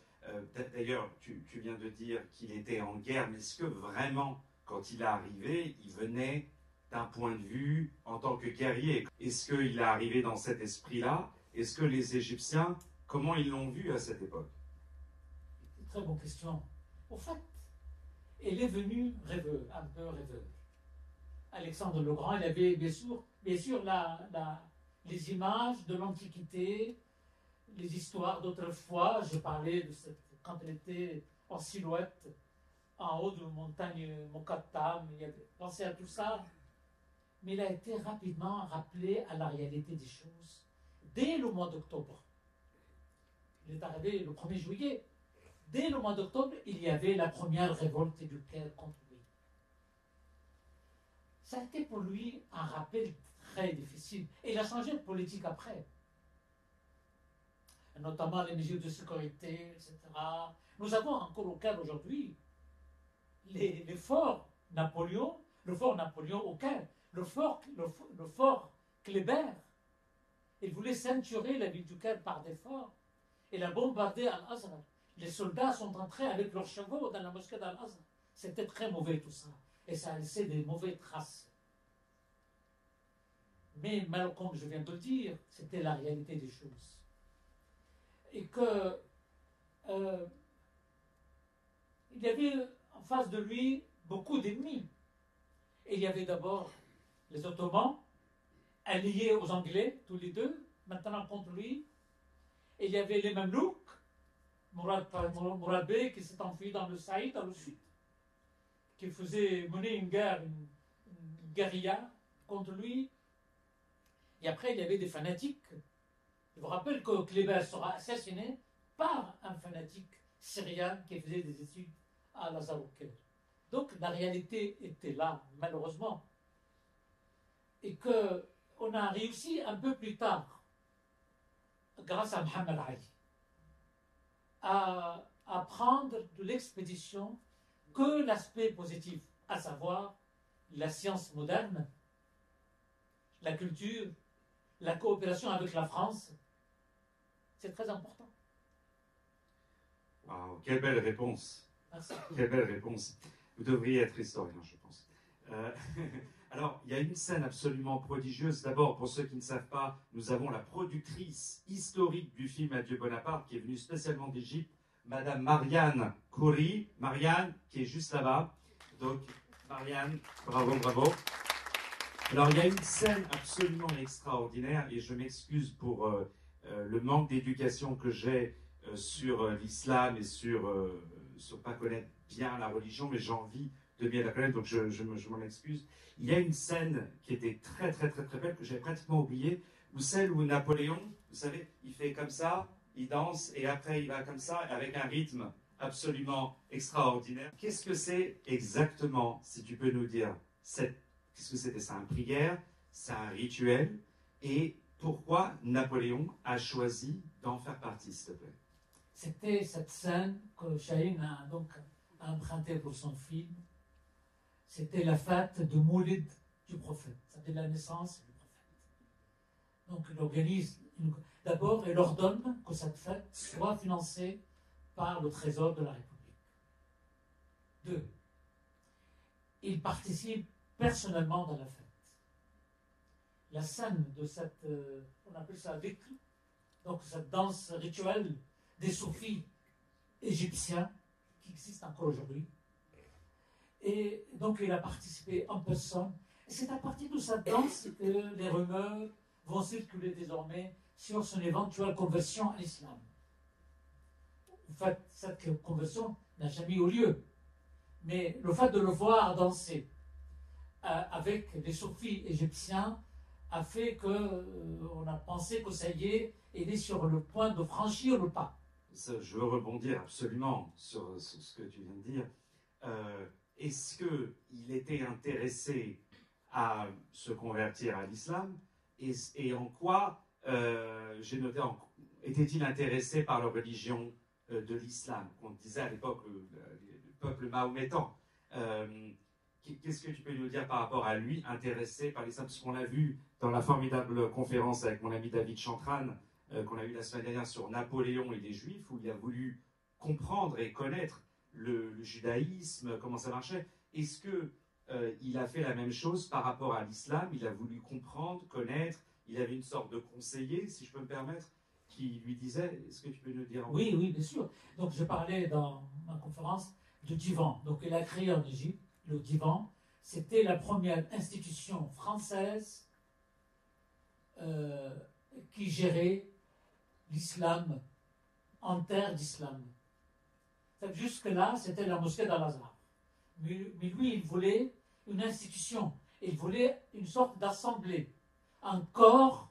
D'ailleurs, tu viens de dire qu'il était en guerre, mais est-ce que vraiment, quand il est arrivé, il venait d'un point de vue en tant que guerrier? Est-ce qu'il est arrivé dans cet esprit-là? Est-ce que les Égyptiens, comment ils l'ont vu à cette époque? Très bonne question. Au fait, il est venu rêveur, un peu rêveur. Alexandre le Grand, il avait bien sûr les images de l'Antiquité, les histoires d'autrefois. Je parlais de quand elle était en silhouette, en haut de montagne Mokattam, il avait pensé à tout ça. Mais il a été rapidement rappelé à la réalité des choses dès le mois d'octobre. Il est arrivé le 1er juillet. Dès le mois d'octobre, il y avait la première révolte du Caire contre lui. Ça a été pour lui un rappel très difficile. Et il a changé de politique après. Notamment les mesures de sécurité, etc. Nous avons encore au Caire aujourd'hui le fort Napoléon au Caire, le fort Kléber. Il voulait ceinturer la ville du Caire par des forts. Il a bombardé Al-Azhar. Les soldats sont entrés avec leurs chevaux dans la mosquée d'Al-Azhar. C'était très mauvais tout ça. Et ça a laissé des mauvaises traces. Mais comme je viens de le dire, c'était la réalité des choses. Et que il y avait en face de lui beaucoup d'ennemis. Et il y avait d'abord les Ottomans, alliés aux Anglais, tous les deux, maintenant contre lui. Et il y avait les Mamelouks, Mourad Bey qui s'est enfui dans le Saïd, dans le sud, qui faisait mener une guerre, une guérilla contre lui. Et après, il y avait des fanatiques. Je vous rappelle que Kléber sera assassiné par un fanatique syrien qui faisait des études à Lazare. Donc la réalité était là, malheureusement. Et qu'on a réussi un peu plus tard, grâce à Mohamed Ali, à prendre de l'expédition que l'aspect positif, à savoir la science moderne, la culture, la coopération avec la France. C'est très important. Wow, quelle belle réponse. Merci. Quelle belle réponse. Vous devriez être historien, je pense. Alors, il y a une scène absolument prodigieuse. D'abord, pour ceux qui ne savent pas, nous avons la productrice historique du film Adieu Bonaparte, qui est venue spécialement d'Égypte, Madame Marianne Khoury. Marianne, qui est juste là-bas. Donc, Marianne, bravo, bravo. Alors, il y a une scène absolument extraordinaire, et je m'excuse pour le manque d'éducation que j'ai sur l'islam et sur pas connaître bien la religion, mais j'ai envie de bien la connaître, donc je m'en excuse. Il y a une scène qui était très belle, que j'avais pratiquement oubliée, où celle où Napoléon, vous savez, il fait comme ça, il danse, et après il va comme ça, avec un rythme absolument extraordinaire. Qu'est-ce que c'est exactement, si tu peux nous dire, qu'est-ce que c'était? C'est une prière, c'est un rituel, et pourquoi Napoléon a choisi d'en faire partie, s'il te plaît? C'était cette scène que Chahine a donc empruntée pour son film. C'était la fête de Moulid du prophète, c'était la naissance du prophète. Donc il organise, d'abord il ordonne que cette fête soit financée par le trésor de la République. 2. Il participe personnellement dans la fête. La scène de cette, on appelle ça dhikr, donc cette danse rituelle des soufis égyptiens qui existent encore aujourd'hui. Et donc il a participé en personne. Et c'est à partir de cette danse que les rumeurs vont circuler désormais sur son éventuelle conversion à l'islam. En fait, cette conversion n'a jamais eu lieu. Mais le fait de le voir danser avec les soufis égyptiens a fait qu'on a pensé que ça y est, il est sur le point de franchir le pas. Je veux rebondir absolument sur ce que tu viens de dire. Est-ce qu'il était intéressé à se convertir à l'islam et en quoi, j'ai noté, était-il intéressé par la religion de l'islam, qu'on disait à l'époque le peuple mahométan? Qu'est-ce que tu peux nous dire par rapport à lui, intéressé par l'islam? Parce qu'on l'a vu dans la formidable conférence avec mon ami David Chantran, qu'on a eu la semaine dernière sur Napoléon et les Juifs, où il a voulu comprendre et connaître le judaïsme, comment ça marchait. Est-ce qu'il a fait la même chose par rapport à l'islam? Il a voulu comprendre, connaître, il avait une sorte de conseiller, si je peux me permettre, qui lui disait, est-ce que tu peux nous dire? Oui, oui, bien sûr. Donc je parlais dans ma conférence du divan. Donc il a créé en Égypte le divan. C'était la première institution française qui gérait l'islam en terre d'islam. Jusque-là, c'était la mosquée d'Al-Azhar. Mais lui, il voulait une institution. Il voulait une sorte d'assemblée. Un corps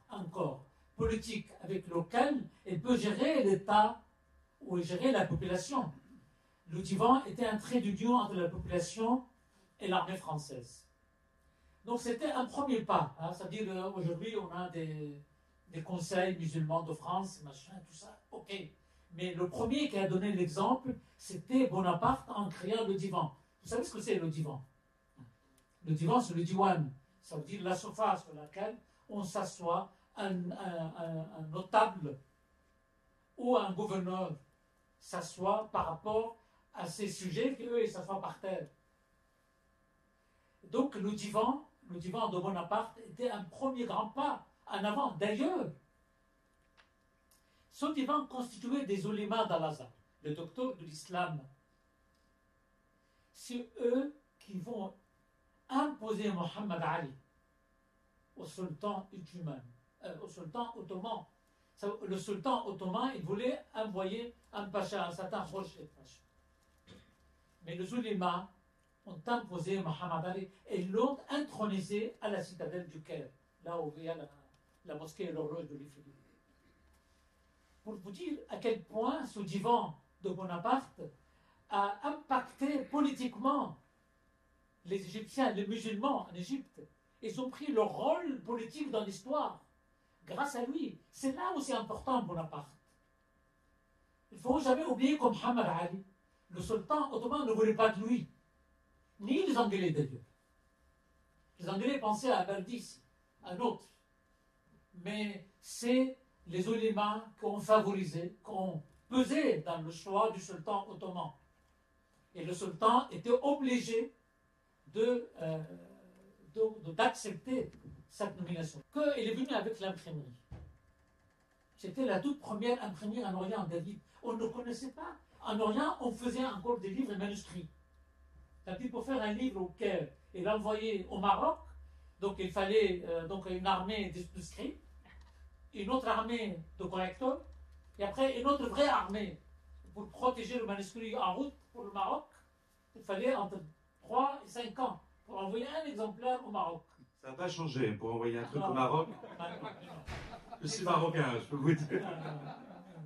politique avec lequel il peut gérer l'État ou gérer la population. Le divan était un trait d'union entre la population et l'armée française. Donc c'était un premier pas. Hein, c'est-à-dire aujourd'hui, on a des conseils musulmans de France, machin, tout ça, ok. Mais le premier qui a donné l'exemple, c'était Bonaparte en créant le divan. Vous savez ce que c'est le divan? Le divan, c'est le diwan. Ça veut dire la surface sur laquelle on s'assoit, un notable ou un gouverneur s'assoit par rapport à ces sujets qu'eux, ils s'assoient par terre. Donc le divan de Bonaparte était un premier grand pas en avant. D'ailleurs, ce divan constituait des oulémas d'Al-Azhar, les docteurs de l'islam. C'est eux qui vont imposer Mohammed Ali au sultan au sultan ottoman. Le sultan ottoman, il voulait envoyer un pacha, un certain Roger Pacha. Mais les oulémas ont imposé Mohammed Ali et l'ont intronisé à la citadelle du Caire, là où il y a la mosquée et l'horloge de l'Ifri. Pour vous dire à quel point ce divan de Bonaparte a impacté politiquement les Égyptiens, les musulmans en Égypte. Ils ont pris leur rôle politique dans l'histoire grâce à lui. C'est là où c'est important Bonaparte. Il ne faut jamais oublier que Mohammed Ali, le sultan ottoman ne voulait pas de lui, ni les Anglais d'ailleurs. Les Anglais pensaient à Baldis, un autre. Mais c'est les oulémas qui ont favorisé, qui ont pesé dans le choix du sultan ottoman. Et le sultan était obligé d'accepter cette nomination. Il est venu avec l'imprimerie. C'était la toute première imprimerie en Orient, David. On ne connaissait pas. En Orient, on faisait encore des livres manuscrits. C'est-à-dire pour faire un livre au Caire et l'envoyer au Maroc, donc il fallait donc une armée de scribes, une autre armée de correcteurs, et après une autre vraie armée pour protéger le manuscrit en route pour le Maroc. Il fallait entre 3 et 5 ans pour envoyer un exemplaire au Maroc. Ça n'a pas changé pour envoyer un truc au Maroc. Je suis marocain, je peux vous dire.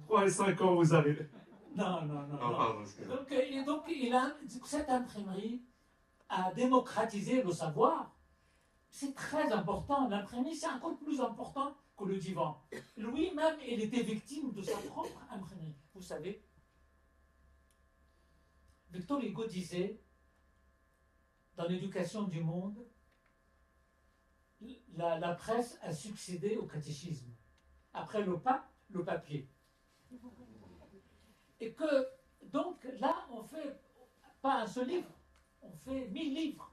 3 et 5 ans, vous avez. Non. Pardon, donc cette imprimerie a démocratisé le savoir. C'est très important. L'imprimerie, c'est encore plus important que le divan. Lui-même, il était victime de sa propre imprimerie. Vous savez, Victor Hugo disait, dans l'éducation du monde, la presse a succédé au catéchisme. Après le pape, le papier. Et que, donc, là, on fait pas un seul livre, on fait 1000 livres.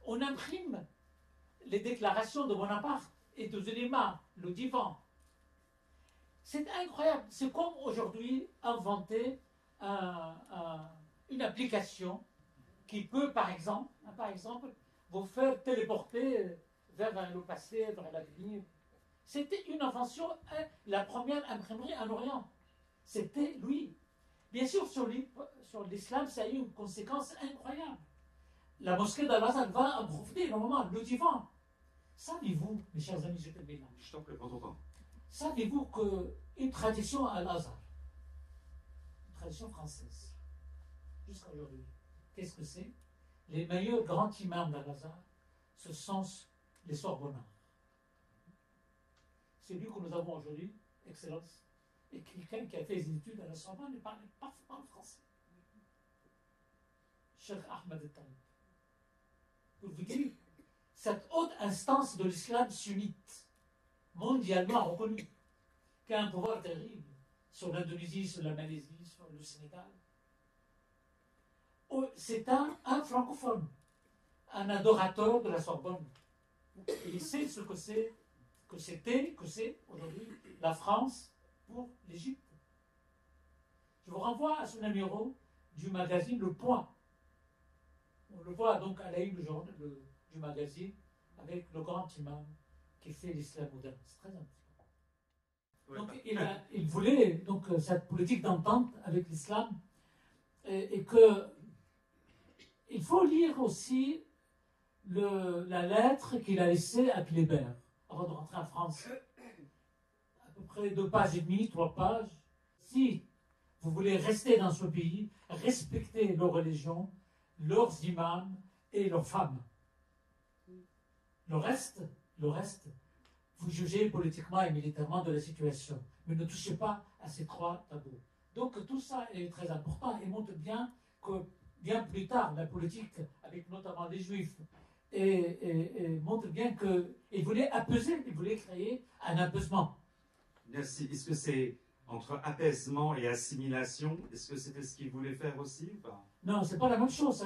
On imprime les déclarations de Bonaparte et de Zulema, le divan. C'est incroyable. C'est comme aujourd'hui inventer une application qui peut, par exemple, vous faire téléporter vers le passé, vers l'avenir. C'était une invention, la première imprimerie en Orient. C'était lui. Bien sûr, sur l'islam, ça a eu une conséquence incroyable. La mosquée d'Al-Azhar va en profiter énormément. Le divan. Savez-vous, mes chers amis, je t'en prie, prends ton temps. Savez-vous qu'une tradition à Al-Azhar, une tradition française, jusqu'à aujourd'hui, qu'est-ce que c'est? Les meilleurs grands imams d'Al-Azhar, ce sont les Sorbonnards. Celui que nous avons aujourd'hui, Excellence, et quelqu'un qui a fait des études à la Sorbonne ne parlait parfaitement français. Cheikh Ahmed El-Talib. Pour vous dire, cette haute instance de l'islam sunnite, mondialement reconnue, qui a un pouvoir terrible sur l'Indonésie, sur la Malaisie, sur le Sénégal. C'est un francophone, un adorateur de la Sorbonne. Et il sait ce que c'est, que c'est aujourd'hui la France pour l'Égypte. Je vous renvoie à ce numéro du magazine Le Point. On le voit donc à la une du magazine avec le grand imam qui fait l'islam moderne. C'est très important. Donc il voulait donc cette politique d'entente avec l'islam et que il faut lire aussi la lettre qu'il a laissée à Kléber avant de rentrer en France. À peu près 2 pages et demie, 3 pages. Si vous voulez rester dans ce pays, respectez leur religion, leurs imams et leurs femmes. Le reste, vous jugez politiquement et militairement de la situation. Mais ne touchez pas à ces 3 tabous. Donc tout ça est très important et montre bien que bien plus tard, la politique, avec notamment les Juifs, et montre bien qu'il voulait apaiser, il voulait créer un apaisement. Merci. Est-ce que c'est entre apaisement et assimilation. Est-ce que c'était ce qu'il voulait faire aussi ou pas? Non, c'est pas la même chose.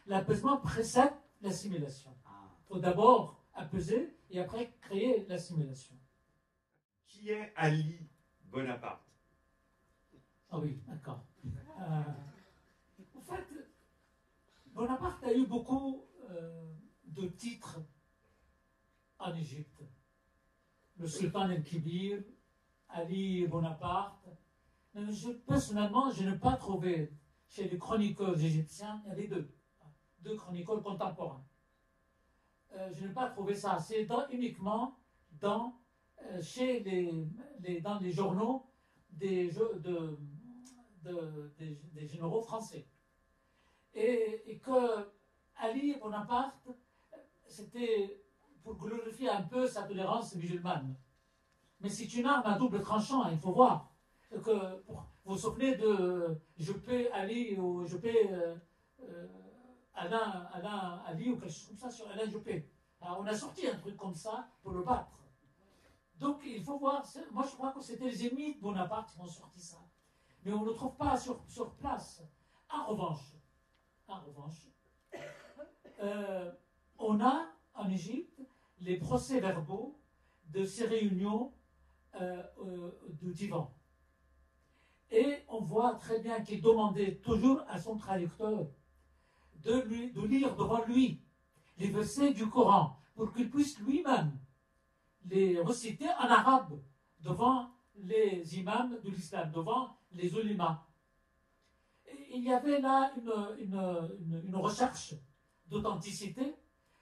L'apaisement précède l'assimilation. Ah. Il faut d'abord apaiser et après créer l'assimilation. Qui est Ali Bonaparte? Ah oui, d'accord. En fait, Bonaparte a eu beaucoup de titres en Égypte. Le sultan el-Kibir, Ali Bonaparte. Mais personnellement, je n'ai pas trouvé chez les chroniqueurs égyptiens, il y avait deux chroniqueurs contemporains. Je n'ai pas trouvé ça. C'est uniquement dans les journaux des généraux français. Et que Ali Bonaparte, c'était pour glorifier un peu sa tolérance musulmane. Mais c'est une arme à double tranchant, il faut voir. Vous vous souvenez de je paie Ali ou je paie Alain Ali ou quelque chose comme ça sur Alain Juppé. Alors, on a sorti un truc comme ça pour le battre. Donc il faut voir, moi je crois que c'était les ennemis de Bonaparte qui ont sorti ça. Mais on ne le trouve pas sur place. En revanche, on a en Égypte les procès-verbaux de ces réunions de divan. Et on voit très bien qu'il demandait toujours à son traducteur de lire devant lui les versets du Coran pour qu'il puisse lui-même les reciter en arabe devant les imams de l'islam, devant les ulémas. Il y avait là une recherche d'authenticité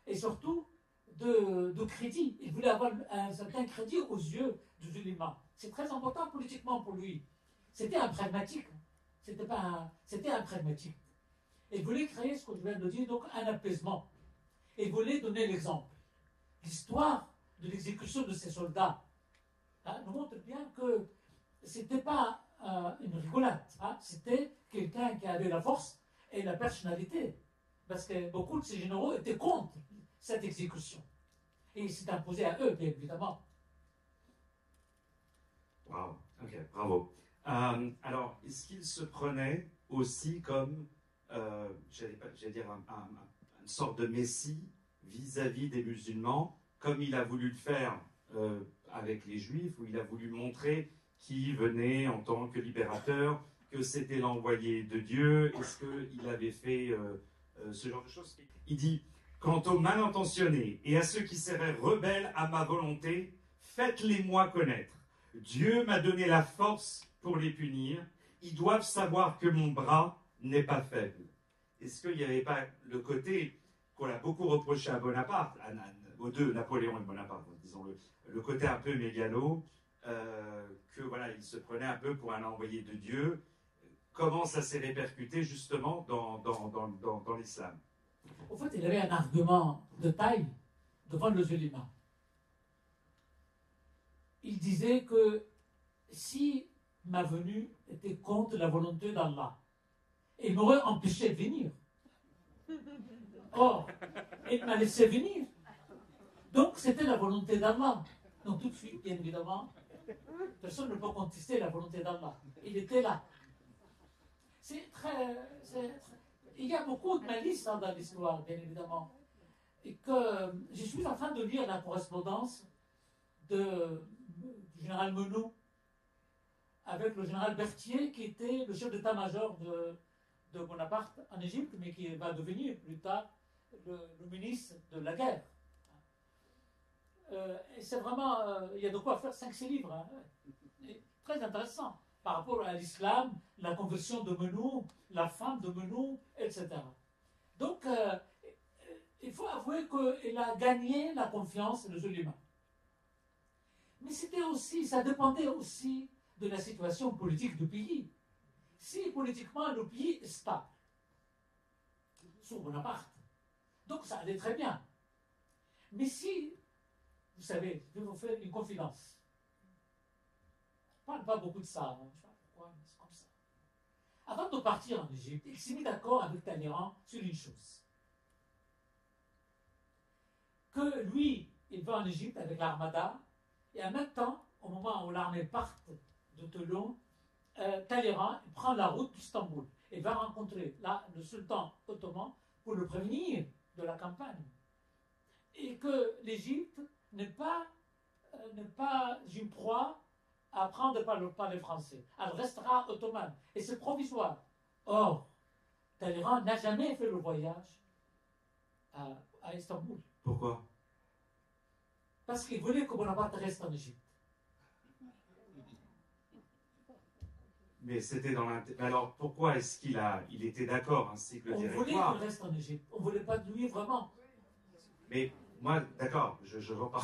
et surtout de crédit. Il voulait avoir un certain crédit aux yeux des ulémas. C'est très important politiquement pour lui. C'était un pragmatique. C'était un pragmatique. Et il voulait créer ce que je viens de dire, donc un apaisement. Et il voulait donner l'exemple. L'histoire de l'exécution de ces soldats nous montre bien que ce n'était pas une rigolade. C'était quelqu'un qui avait la force et la personnalité. Parce que beaucoup de ces généraux étaient contre cette exécution. Et il s'est imposé à eux, bien évidemment. Wow, ok, bravo. Alors, est-ce qu'il se prenait aussi comme, j'allais dire, une sorte de messie vis-à-vis des musulmans, comme il a voulu le faire avec les Juifs, où il a voulu montrer qui venait en tant que libérateur, que c'était l'envoyé de Dieu? Est-ce qu'il avait fait ce genre de choses? Il dit, quant aux mal intentionnés et à ceux qui seraient rebelles à ma volonté, faites-les-moi connaître. Dieu m'a donné la force pour les punir. Ils doivent savoir que mon bras n'est pas faible. Est-ce qu'il n'y avait pas le côté qu'on a beaucoup reproché à Bonaparte, aux deux, Napoléon et Bonaparte, disons le côté un peu mégalo, que voilà, il se prenait un peu pour un envoyé de Dieu. Comment ça s'est répercuté justement dans l'islam? En fait, il avait un argument de taille devant le ulémas. Il disait que si ma venue était contre la volonté d'Allah, il m'aurait empêché de venir. Or, il m'a laissé venir. Donc, c'était la volonté d'Allah. Donc, tout de suite, bien évidemment, personne ne peut contester la volonté d'Allah. Il était là. Il y a beaucoup de malice dans l'histoire, bien évidemment. Et que je suis en train de lire la correspondance du général Menou avec le général Berthier, qui était le chef d'état-major de Bonaparte en Égypte, mais qui va devenir plus tard le ministre de la guerre. Et c'est vraiment, il y a de quoi faire 5-6 livres. Très intéressant par rapport à l'islam, la conversion de Menou, la femme de Menou, etc. Donc, il faut avouer qu'il a gagné la confiance des ulémas. Mais c'était aussi, ça dépendait aussi de la situation politique du pays. Si politiquement le pays est stable, sous Bonaparte, donc ça allait très bien. Mais si, vous savez, je vais vous faire une confidence. Je ne parle pas beaucoup de ça, je ne sais pas pourquoi, mais c'est comme ça. Avant de partir en Égypte, il s'est mis d'accord avec Talleyrand sur une chose. Que lui, il va en Égypte avec l'armada, et en même temps, au moment où l'armée part de Toulon, Talleyrand prend la route d'Istanbul et va rencontrer là, le sultan ottoman pour le prévenir de la campagne. Et que l'Égypte n'est pas une proie à apprendre par les Français. Elle restera ottomane. Et c'est provisoire. Or, Talleyrand n'a jamais fait le voyage à Istanbul. Pourquoi? Parce qu'il voulait que Bonaparte reste en Égypte. Mais c'était dans l'intérêt. Alors pourquoi est-ce il était d'accord ainsi que le On directoire? voulait qu'il reste en Égypte. On ne voulait pas de lui vraiment. Mais moi, d'accord, je vois pas.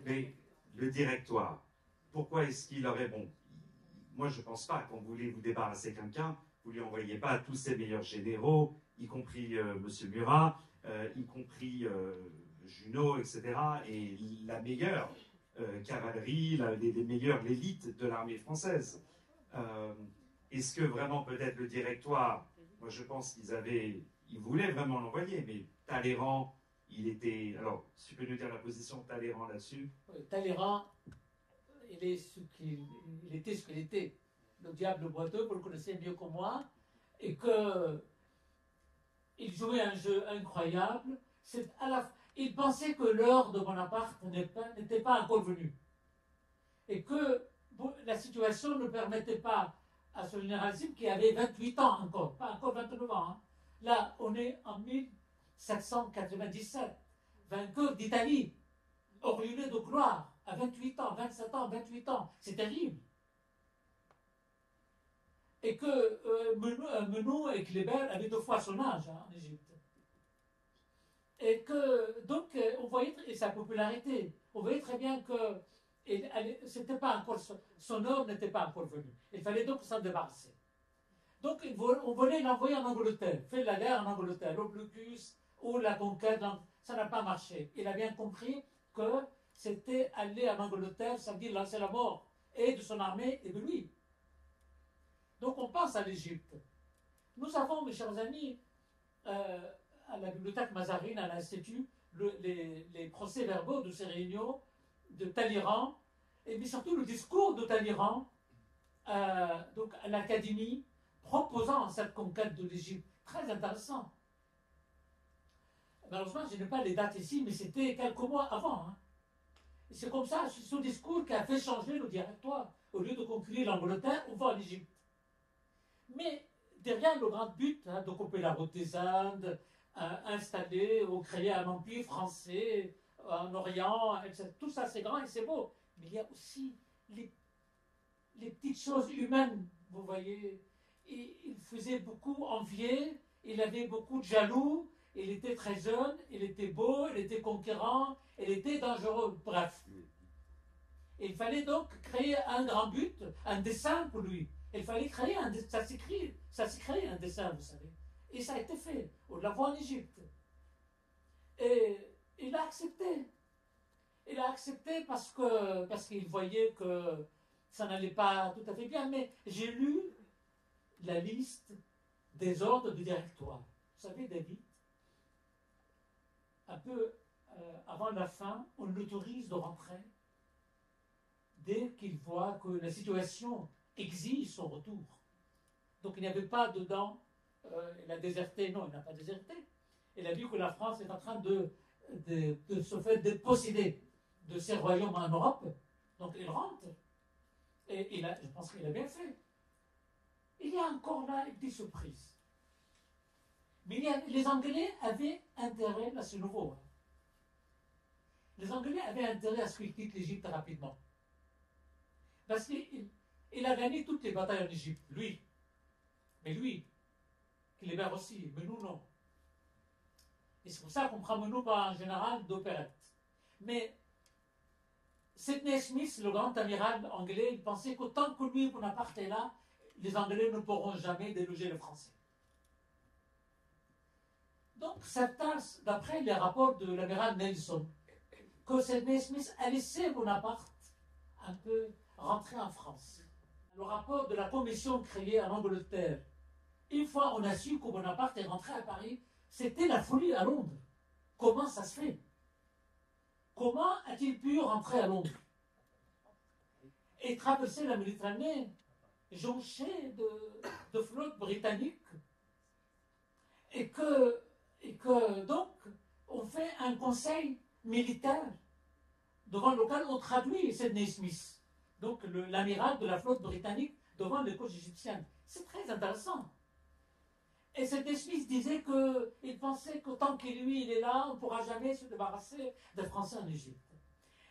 Mais le directoire, pourquoi est-ce qu'il aurait... Bon, moi je pense pas, quand vous voulez vous débarrasser de quelqu'un, vous lui envoyez pas tous ses meilleurs généraux, y compris Monsieur Murat, y compris Junot, etc. Et la meilleure cavalerie, les meilleures, l'élite de l'armée française. Est-ce que vraiment peut-être le directoire, moi je pense ils voulaient vraiment l'envoyer, mais Talleyrand, il était... Alors, tu peux nous dire la position de Talleyrand là-dessus? Talleyrand, il était ce qu'il était. Le diable boiteux, vous le connaissez mieux que moi, et qu'il jouait un jeu incroyable. Il pensait que l'heure de Bonaparte n'était pas encore venue. Et que la situation ne permettait pas à ce généralissime qui avait 28 ans encore, pas encore 29 ans. Hein. Là, on est en 1797, vainqueur d'Italie, auréolé de gloire, à 28 ans, 27 ans, 28 ans. C'est terrible. Et que Menou et Kléber avaient 2 fois son âge en Égypte. Et que, donc, on voyait, et sa popularité, on voyait très bien que c'était pas encore, son heure n'était pas encore venue. Il fallait donc s'en débarrasser. Donc, on voulait l'envoyer en Angleterre, faire la guerre en Angleterre, l'Oblocus ou la conquête, ça n'a pas marché. Il a bien compris que c'était aller en Angleterre, ça veut dire lancer la mort, et de son armée et de lui. Donc, on pense à l'Égypte. Nous avons, mes chers amis, à la bibliothèque Mazarine, à l'Institut, les procès-verbaux de ces réunions de Talleyrand, et mais surtout le discours de Talleyrand donc à l'Académie, proposant cette conquête de l'Égypte. Très intéressant. Malheureusement, je n'ai pas les dates ici, mais c'était quelques mois avant. Hein. Et c'est comme ça, ce discours qui a fait changer le directoire. Au lieu de conquérir l'Angleterre, on va en Égypte. Mais derrière le grand but de couper la route des Indes, installer ou créer un empire français en Orient, etc. Tout ça c'est grand et c'est beau. Mais il y a aussi les petites choses humaines, vous voyez. Il faisait beaucoup envier, il avait beaucoup de jaloux, il était très jeune, il était beau, il était conquérant, il était dangereux, bref. Il fallait donc créer un grand but, un dessein pour lui. Il fallait créer un dessein, ça s'écrit un dessein, vous savez. Et ça a été fait. On l'a vu en Égypte. Et il a accepté. Il a accepté parce qu'il voyait que ça n'allait pas tout à fait bien. Mais j'ai lu la liste des ordres du directoire. Vous savez, David, un peu avant la fin, on l'autorise de rentrer dès qu'il voit que la situation exige son retour. Donc il n'y avait pas dedans, il a déserté, non, il n'a pas déserté. Il a vu que la France est en train de se faire déposséder de ses royaumes en Europe. Donc il rentre. Et je pense qu'il a bien fait. Il y a encore là une petite surprise. Mais les Anglais avaient intérêt, là c'est nouveau, hein. Les Anglais avaient intérêt à ce qu'il quitte l'Égypte rapidement. Parce qu'il a gagné toutes les batailles en Égypte, lui. Mais lui, Kléber aussi, mais nous non. Et c'est pour ça qu'on prend Menou en général d'opérette. Mais Sidney Smith, le grand amiral anglais, il pensait qu'autant que lui, Bonaparte est là, les Anglais ne pourront jamais déloger les Français. Donc, certains, d'après les rapports de l'amiral Nelson, que Sidney Smith a laissé Bonaparte un peu rentrer en France. Le rapport de la commission créée en Angleterre, une fois on a su que Bonaparte est rentré à Paris, c'était la folie à Londres. Comment ça se fait? Comment a-t-il pu rentrer à Londres? et traverser la Méditerranée, jonchée de flottes britanniques, et que donc on fait un conseil militaire devant lequel on traduit Sidney Smith, donc l'amiral de la flotte britannique devant les côtes égyptiennes. C'est très intéressant. Et Sidney Smith disait qu'il pensait que tant que lui il est là, on ne pourra jamais se débarrasser des Français en Égypte.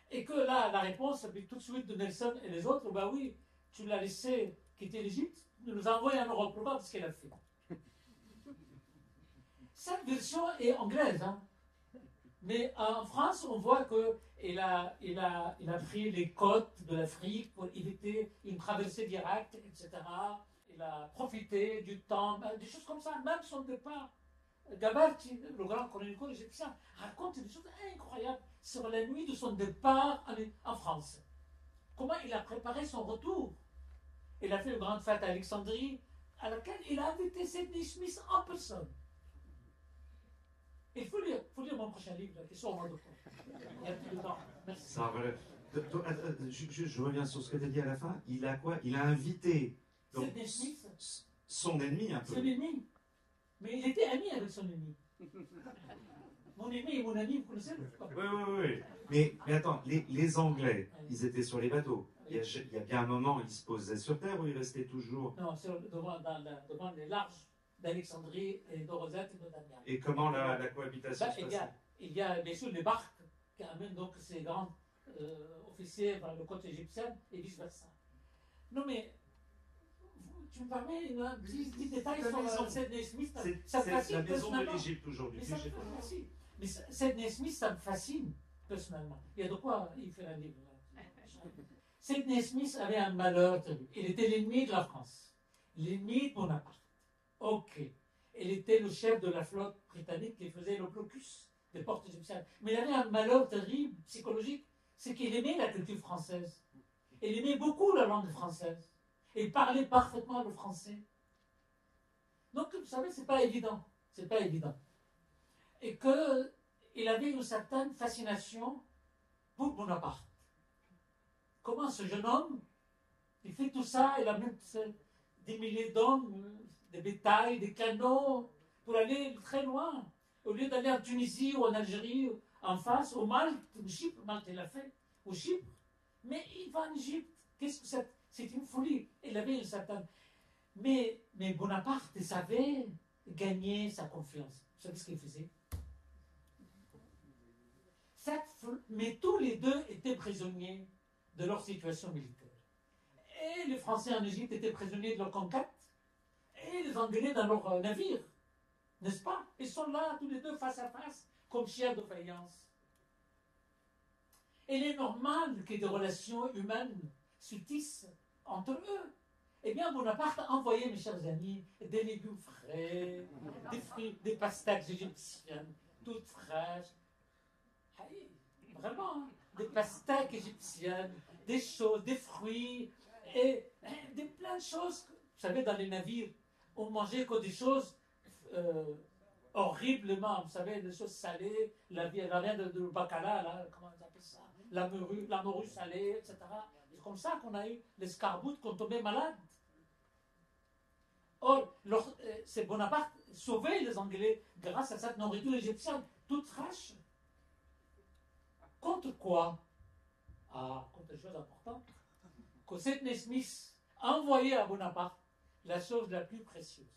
Et que là, la réponse tout de suite de Nelson et les autres, bah oui, tu l'as laissé quitter l'Égypte, tu nous as envoyé en Europe, regarde ce qu'elle a fait. Cette version est anglaise, hein. Mais en France, on voit qu'il a pris les côtes de l'Afrique pour éviter une traversée directe, etc. Il a profité du temps, des choses comme ça, même son départ. Gabarty, le grand chroniqueur égyptien, raconte des choses incroyables sur la nuit de son départ en France. Comment il a préparé son retour. Il a fait une grande fête à Alexandrie, à laquelle il a invité Sidney Smith en personne. Il faut lire mon prochain livre, qui sort au mois d'octobre. Il y a plus de temps. Merci. Ça va. Je reviens sur ce que tu as dit à la fin. Il a quoi? Il a invité donc, Sidney Smith, son ennemi un peu. son ennemi. Mais il était ami avec son ennemi. Mon ennemi et mon ami, vous connaissez? Oui. Mais attends, les Anglais, ils étaient sur les bateaux. Il y a bien un moment, ils se posaient sur terre ou ils restaient toujours... Non, devant les larges d'Alexandrie et de Rosette et de Damiens. Et comment la cohabitation se passait? Il y a bien sûr les barques qui amènent donc ces grands officiers vers le côté égyptienne et vice-versa. Non mais, tu me permets un petit détail sur Sidney Smith. C'est la maison de l'Égypte aujourd'hui. Mais Sidney Smith, ça me fascine personnellement. Il y a de quoi il fait un livre. Sidney Smith avait un malheur terrible. Il était l'ennemi de la France, l'ennemi de Bonaparte. Ok. Il était le chef de la flotte britannique qui faisait le blocus des portes égyptiennes. Mais il avait un malheur terrible, psychologique, c'est qu'il aimait la culture française. Il aimait beaucoup la langue française. Il parlait parfaitement le français. Donc, vous savez, c'est pas évident. C'est pas évident. Et qu'il avait une certaine fascination pour Bonaparte. Comment ce jeune homme, il fait tout ça, il amène des milliers d'hommes, des bétails, des canons, pour aller très loin. Au lieu d'aller en Tunisie ou en Algérie, en face, au Malte, au Chypre, Malte il l'a fait, au Chypre. Mais il va en Égypte. Qu'est-ce que c'est une folie. Il avait une certaine... Mais Bonaparte, il savait gagner sa confiance. Vous savez ce qu'il faisait? Mais tous les deux étaient prisonniers de leur situation militaire. Et les Français en Égypte étaient prisonniers de leur conquête, et les Anglais dans leur navire. N'est-ce pas? Ils sont là, tous les deux, face à face, comme chiens de faïence. Et il est normal que des relations humaines se tissent entre eux. Eh bien, Bonaparte a envoyé, mes chers amis, des légumes frais, des fruits, des pastèques égyptiennes, toutes fraîches. Vraiment, hein? Des pastèques égyptiennes, des choses, des fruits, et plein de choses. Vous savez, dans les navires, on mangeait que des choses horriblement, vous savez, des choses salées, la viande de bacala, là, comment on appelle ça, la morue salée, etc. C'est comme ça qu'on a eu l'escarboucle qu'on tombait malade. Or, c'est Bonaparte sauvait les Anglais grâce à cette nourriture égyptienne, toute fraîche. Contre quoi? Contre des choses importantes. Que Sidney Smith a envoyé à Bonaparte la chose la plus précieuse.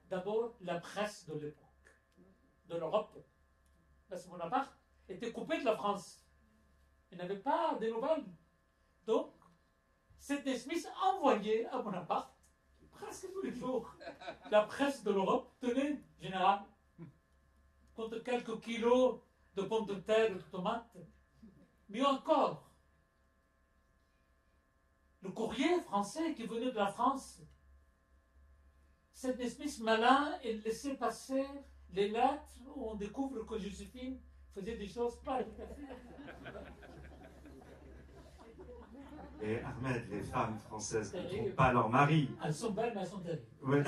D'abord, la presse de l'époque, de l'Europe. Parce que Bonaparte était coupé de la France. Il n'avait pas de nouvelles. Donc, Sidney Smith a envoyé à Bonaparte, presque tous les jours, la presse de l'Europe. Tenez, général, contre quelques kilos de pommes de terre et de tomates. Mieux encore, le courrier français qui venait de la France, Sidney Smith malin, il laissait passer les lettres où on découvre que Joséphine faisait des choses pas tout à fait. Et Ahmed, les femmes françaises ne trompent pas leur mari. Elles sont belles, mais elles sont terribles. Ouais.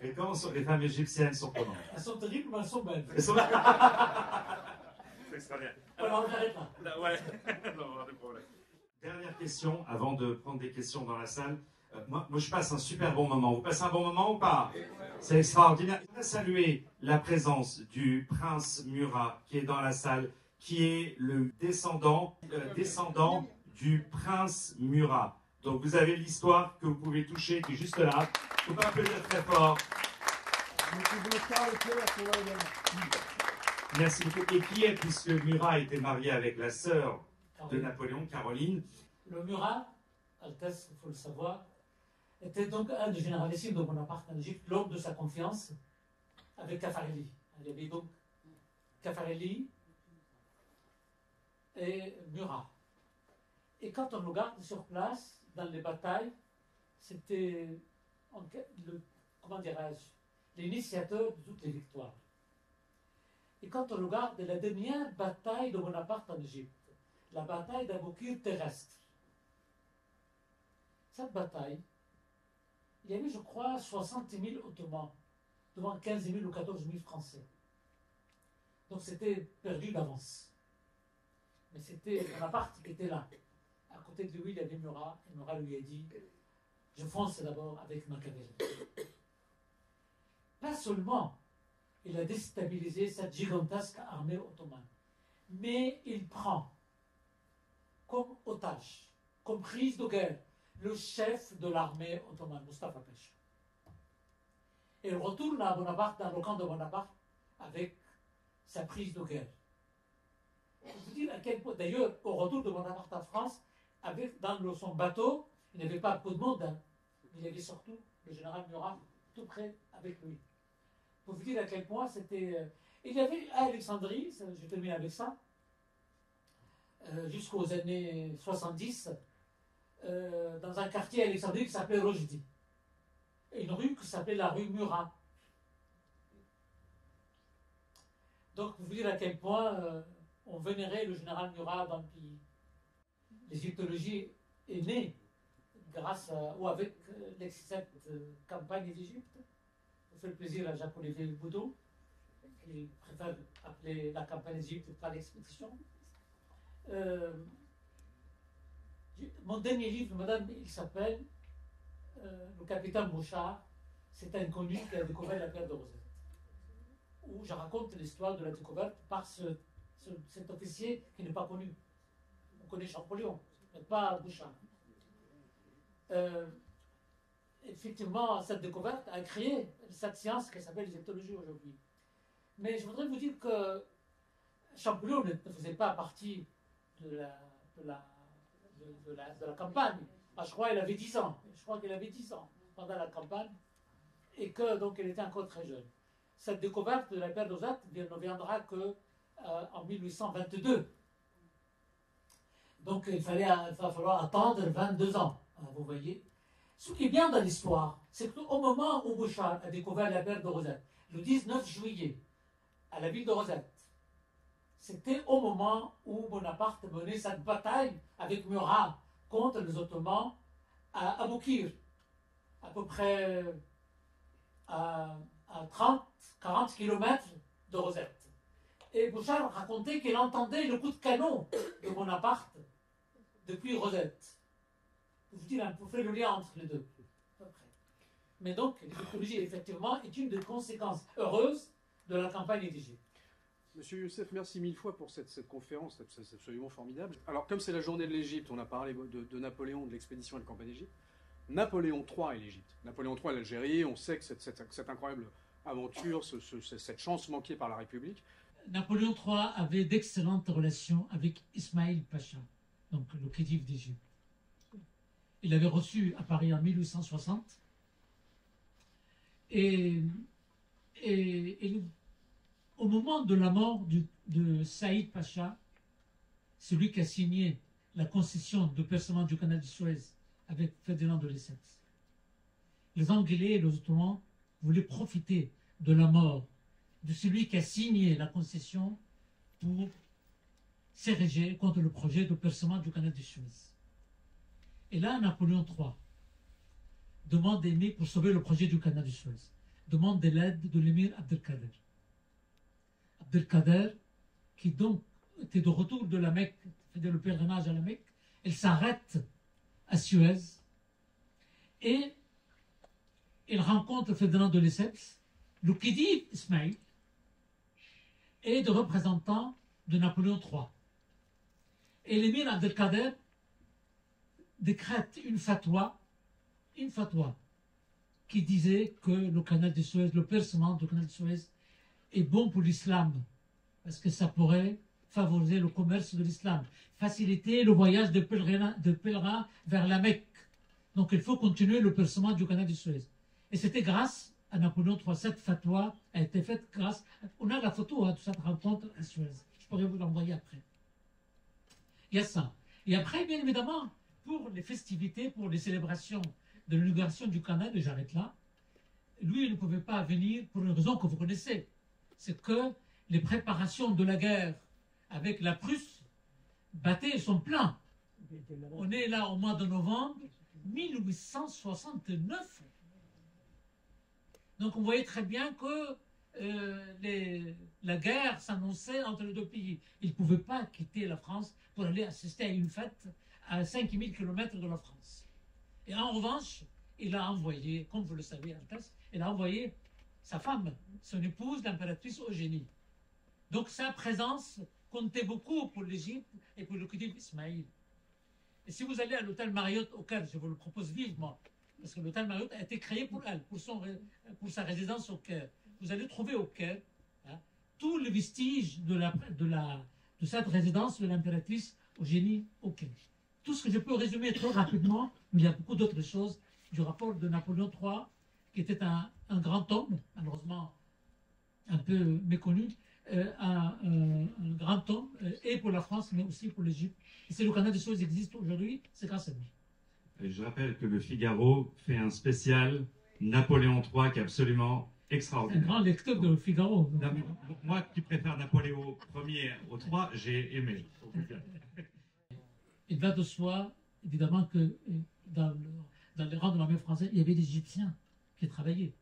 Et comment sont les femmes égyptiennes sont comment? Elles sont terribles, mais elles sont belles. C'est extraordinaire. Alors, on arrête là. Ouais, non, pas de problème. Dernière question, avant de prendre des questions dans la salle. Moi, je passe un super bon moment. Vous passez un bon moment ou pas? C'est extraordinaire. Je voudrais saluer la présence du prince Murat qui est dans la salle, qui est le descendant du prince Murat. Donc vous avez l'histoire que vous pouvez toucher, qui est juste là. Vous pouvez applaudir très fort. Merci beaucoup. Et qui est, puisque Murat était marié avec la sœur de Napoléon, Caroline. Le Murat, Altesse, il faut le savoir, était donc un des généralissimes de Bonaparte en Égypte lors de sa confiance avec Caffarelli. Il y avait donc Caffarelli et Murat. Et quand on regarde sur place, dans les batailles, c'était, comment dirais-je, l'initiateur de toutes les victoires. Et quand on regarde la dernière bataille de Bonaparte en Égypte, la bataille d'Aboukir terrestre, cette bataille, il y avait, je crois, 60 000 Ottomans devant 15 000 ou 14 000 Français. Donc c'était perdu d'avance. Mais c'était Bonaparte qui était là. À côté de lui, il y avait Murat, et Murat lui a dit « Je fonce d'abord avec ma cavalerie ». Pas seulement il a déstabilisé cette gigantesque armée ottomane, mais il prend comme otage, comme prise de guerre, le chef de l'armée ottomane, Mustafa Pacha. Et il retourne à Bonaparte, dans le camp de Bonaparte, avec sa prise de guerre. Je vous dire à quel point, d'ailleurs, au retour de Bonaparte en France, dans son bateau, il n'y avait pas peu de monde, hein, mais il y avait surtout le général Murat tout près avec lui. Pour vous dire à quel point c'était... il y avait à Alexandrie, je termine avec ça, jusqu'aux années 70, dans un quartier à Alexandrie qui s'appelait Rojdi. Et une rue qui s'appelait la rue Murat. Donc, pour vous dire à quel point on vénérait le général Murat dans le pays. L'égyptologie est née grâce ou avec cette campagne d'Égypte. Ça fait le plaisir à Jacques-Olivier Boudot, qui préfère appeler la campagne d'Égypte par l'expédition. Mon dernier livre, madame, il s'appelle Le capitaine Bouchard, c'est un inconnu qui a découvert la pierre de Rosette. Où je raconte l'histoire de la découverte par cet officier qui n'est pas connu. On connaît Champollion, mais pas Bouchard. Effectivement, cette découverte a créé cette science qui s'appelle l'égyptologie aujourd'hui. Mais je voudrais vous dire que Champollion ne faisait pas partie de la campagne. Je crois qu'il avait 10 ans. Je crois qu'il avait 10 ans pendant la campagne et que donc il était encore très jeune. Cette découverte de la pierre de Rosette ne viendra que en 1822. Donc il va falloir attendre 22 ans. Vous voyez. Ce qui est bien dans l'histoire, c'est qu'au moment où Bouchard a découvert la pierre de Rosette, le 19 juillet, à la ville de Rosette, c'était au moment où Bonaparte menait cette bataille avec Murat contre les Ottomans à Aboukir, à peu près à 30-40 km de Rosette. Et Bouchard racontait qu'il entendait le coup de canon de Bonaparte depuis Rosette. Pour vous dire, pour faire le lien entre les deux. Mais donc, l'égyptologie, effectivement, est une des conséquences heureuses de la campagne d'Égypte. Monsieur Youssef, merci mille fois pour cette conférence, c'est absolument formidable. Alors, comme c'est la journée de l'Égypte, on a parlé de Napoléon, de l'expédition et de la campagne d'Égypte. Napoléon III et l'Égypte. Napoléon III et l'Algérie, on sait que cette incroyable aventure, cette chance manquée par la République. Napoléon III avait d'excellentes relations avec Ismaïl Pacha, donc le khedive d'Égypte. Il l'avait reçu à Paris en 1860. Et au moment de la mort de Saïd Pacha, celui qui a signé la concession de percement du canal de Suez avec Ferdinand de Lesseps, les Anglais et les Ottomans voulaient profiter de la mort de celui qui a signé la concession pour s'ériger contre le projet de percement du canal de Suez. Et là, Napoléon III demande d'aimer pour sauver le projet du canal de Suez, demande de l'aide de l'émir Abdelkader. Abdelkader, qui donc était de retour de la Mecque, faisait le pèlerinage à la Mecque, elle s'arrête à Suez et il rencontre Ferdinand de Lesseps, le Khedive Ismaïl et des représentants de Napoléon III. Et l'émir Abdelkader décrète une fatwa qui disait que le canal de Suez, le percement du canal de Suez est bon pour l'islam, parce que ça pourrait favoriser le commerce de l'islam, faciliter le voyage de pèlerins vers la Mecque. Donc il faut continuer le percement du canal de Suez. Et c'était grâce à Napoléon III. Cette fatwa a été faite grâce... On a la photo de cette rencontre à Suez. Je pourrais vous l'envoyer après. Il y a ça. Et après, bien évidemment, pour les festivités, pour les célébrations de l'inauguration du canal, et j'arrête là, lui, il ne pouvait pas venir pour une raison que vous connaissez. C'est que les préparations de la guerre avec la Prusse battaient son plein. On est là au mois de novembre 1869. Donc on voyait très bien que la guerre s'annonçait entre les deux pays. Il ne pouvait pas quitter la France pour aller assister à une fête à 5000 km de la France. Et en revanche, il a envoyé, comme vous le savez, Altesse, il a envoyé sa femme, son épouse, l'impératrice Eugénie. Donc sa présence comptait beaucoup pour l'Égypte et pour le Khedive Ismaïl. Et si vous allez à l'hôtel Marriott au Caire, je vous le propose vivement, parce que l'hôtel Marriott a été créé pour elle, pour sa résidence au Caire. Vous allez trouver au Caire tous les vestiges de cette résidence de l'impératrice Eugénie au Caire. Tout ce que je peux résumer très rapidement, mais il y a beaucoup d'autres choses, du rapport de Napoléon III, qui était un grand homme, malheureusement un peu méconnu, un grand homme, et pour la France, mais aussi pour l'Égypte. Et si le canal de Suez existe aujourd'hui, c'est grâce à lui. Je rappelle que le Figaro fait un spécial Napoléon III qui est absolument extraordinaire. Un grand lecteur de Figaro. Non, moi qui préfère Napoléon Ier au III, j'ai aimé. Il va de soi, évidemment, que dans les rangs de l'armée française, il y avait des Égyptiens qui travaillaient.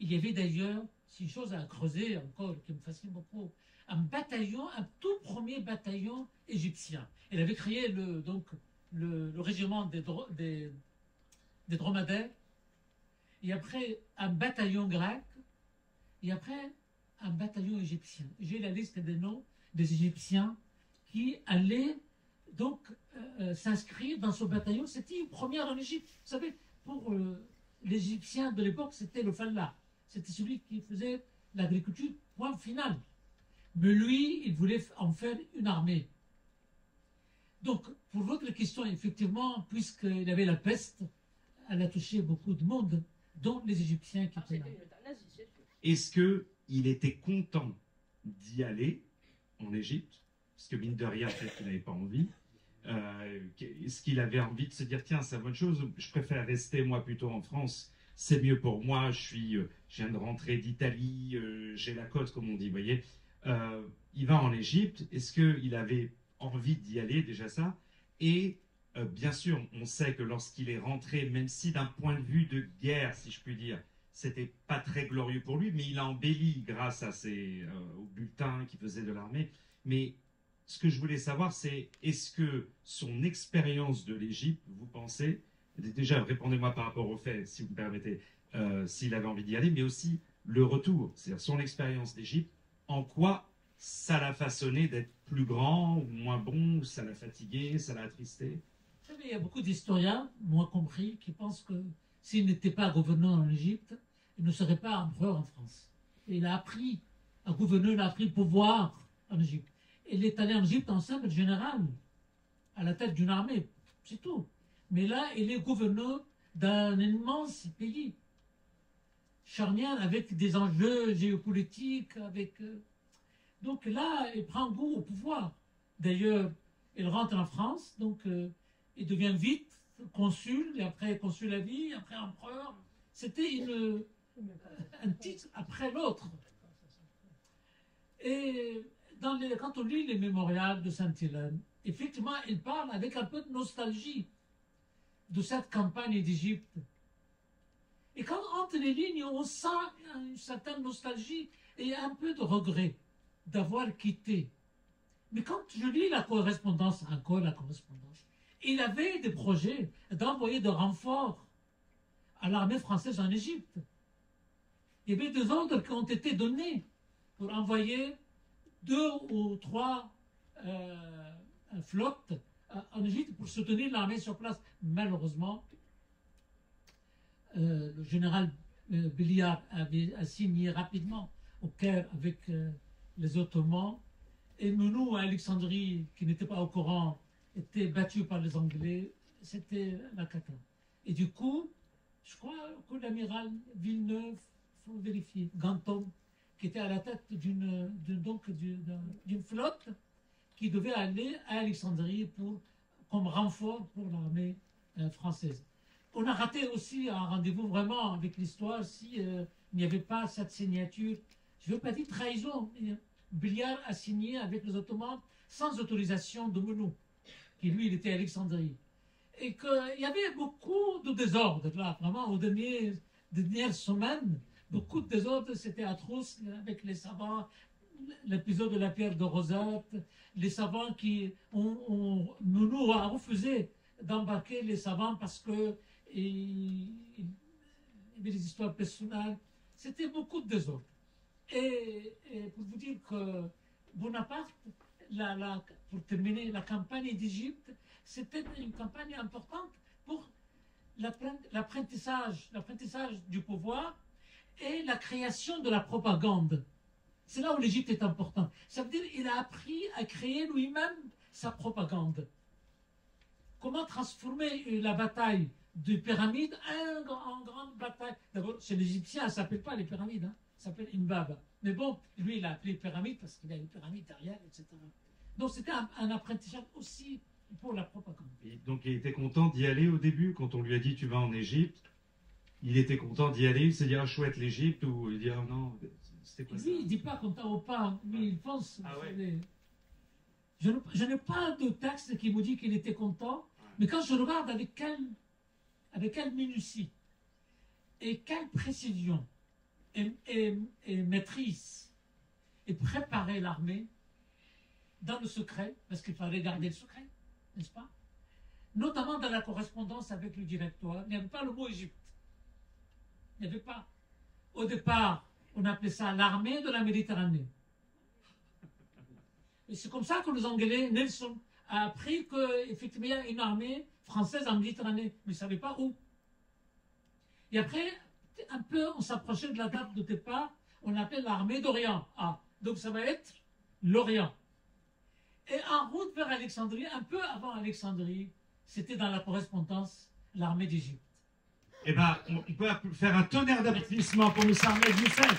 Il y avait d'ailleurs, c'est une chose à creuser encore, qui me fascine beaucoup, un tout premier bataillon égyptien. Il avait créé le régiment des dromadaires, et après un bataillon grec, et après un bataillon égyptien. J'ai la liste des noms des Égyptiens qui allaient donc s'inscrire dans ce bataillon. C'était une première en Égypte. Vous savez, pour l'Égyptien de l'époque, c'était le fallah. C'était celui qui faisait l'agriculture, point final. Mais lui, il voulait en faire une armée. Donc, pour votre question, effectivement, puisqu'il avait la peste, elle a touché beaucoup de monde, dont les Égyptiens qui étaient là. Est-ce qu'il était content d'y aller en Égypte? Parce que mine de rien, peut-être qu'il n'avait pas envie. Est-ce qu'il avait envie de se dire, tiens, c'est une bonne chose, je préfère rester moi plutôt en France, c'est mieux pour moi, je viens de rentrer d'Italie, j'ai la côte, comme on dit, vous voyez. Il va en Égypte, est-ce qu'il avait envie d'y aller, déjà ça? Et bien sûr, on sait que lorsqu'il est rentré, même si d'un point de vue de guerre, si je puis dire, c'était pas très glorieux pour lui, mais il a embelli grâce à aux bulletins qu'il faisait de l'armée. Mais ce que je voulais savoir, c'est est-ce que son expérience de l'Égypte, vous pensez, déjà répondez-moi par rapport au fait, si vous me permettez, s'il avait envie d'y aller, mais aussi le retour, c'est-à-dire son expérience d'Égypte, en quoi ça l'a façonné d'être plus grand ou moins bon, ou ça l'a fatigué, ça l'a attristé? Vous savez, il y a beaucoup d'historiens, moi compris, qui pensent que s'il n'était pas gouverneur en Égypte, il ne serait pas empereur en France. Et il a appris à gouverner, il a appris le pouvoir en Égypte. Il est allé en Égypte en simple général, à la tête d'une armée, c'est tout. Mais là, il est gouverneur d'un immense pays, charnière avec des enjeux géopolitiques, donc là, il prend goût au pouvoir. D'ailleurs, il rentre en France, donc il devient vite consul, et après consul à vie, après empereur. C'était un titre après l'autre. Et quand on lit les mémorials de Sainte-Hélène, effectivement, il parle avec un peu de nostalgie de cette campagne d'Égypte. Et quand entre les lignes, on sent une certaine nostalgie et un peu de regret d'avoir quitté Mais quand je lis la correspondance, encore la correspondance, il avait des projets d'envoyer de renforts à l'armée française en Égypte. Il y avait des ordres qui ont été donnés pour envoyer 2 ou 3 flottes en Égypte pour soutenir l'armée sur place. Malheureusement, le général Béliard a signé rapidement au Caire avec les Ottomans, et Nounou à Alexandrie, qui n'était pas au courant, était battu par les Anglais. C'était la cata. Et du coup, je crois que l'amiral Villeneuve, il faut vérifier, Ganton, qui était à la tête d'une flotte qui devait aller à Alexandrie comme renfort pour l'armée française. On a raté aussi un rendez-vous vraiment avec l'histoire s'il n'y avait pas cette signature. Je ne veux pas dire trahison, mais Béliard a signé avec les Ottomans sans autorisation de Menou, qui lui, il était à Alexandrie. Et qu'il y avait beaucoup de désordre, là, vraiment, aux dernières semaines. Beaucoup de désordre, c'était atroce avec les savants, l'épisode de la pierre de Rosette, les savants qui Nounou a refusé d'embarquer les savants parce que il y avait des histoires personnelles. C'était beaucoup de désordre. Et pour vous dire que Bonaparte, pour terminer, la campagne d'Égypte, c'était une campagne importante pour l'apprentissage du pouvoir et la création de la propagande. C'est là où l'Égypte est importante. Ça veut dire qu'il a appris à créer lui-même sa propagande. Comment transformer la bataille de pyramides en grande bataille. D'abord, chez l'Égyptien, ça ne s'appelle pas les pyramides, hein, ça s'appelle Imbaba. Mais bon, lui, il a appelé pyramides parce qu'il a une pyramide derrière, etc. Donc c'était un apprentissage aussi pour la propagande. Et donc il était content d'y aller au début, quand on lui a dit tu vas en Égypte. Il était content d'y aller, il s'est dit ah chouette l'Égypte, ou il dit ah non, c'était quoi ça? Lui, il ne dit pas content ou pas, lui il pense. Ah ouais. Je n'ai pas de texte qui me dit qu'il était content, mais quand je regarde avec quelle minutie et quelle précision et maîtrise et préparer l'armée dans le secret, parce qu'il fallait garder le secret, n'est-ce pas? Notamment dans la correspondance avec le directoire, il n'y avait pas le mot Égypte. Il n'y avait pas. Au départ, on appelait ça l'armée de la Méditerranée. Et c'est comme ça que les Anglais, Nelson, a appris qu'effectivement, il y a une armée française en Méditerranée, mais il ne savait pas où. Et après, un peu, on s'approchait de la date de départ, on appelait l'armée d'Orient. Ah, donc ça va être l'Orient. Et en route vers Alexandrie, un peu avant Alexandrie, c'était dans la correspondance l'armée d'Égypte. Eh bien, on peut faire un tonnerre d'applaudissements pour Moussa Ahmed Youssef.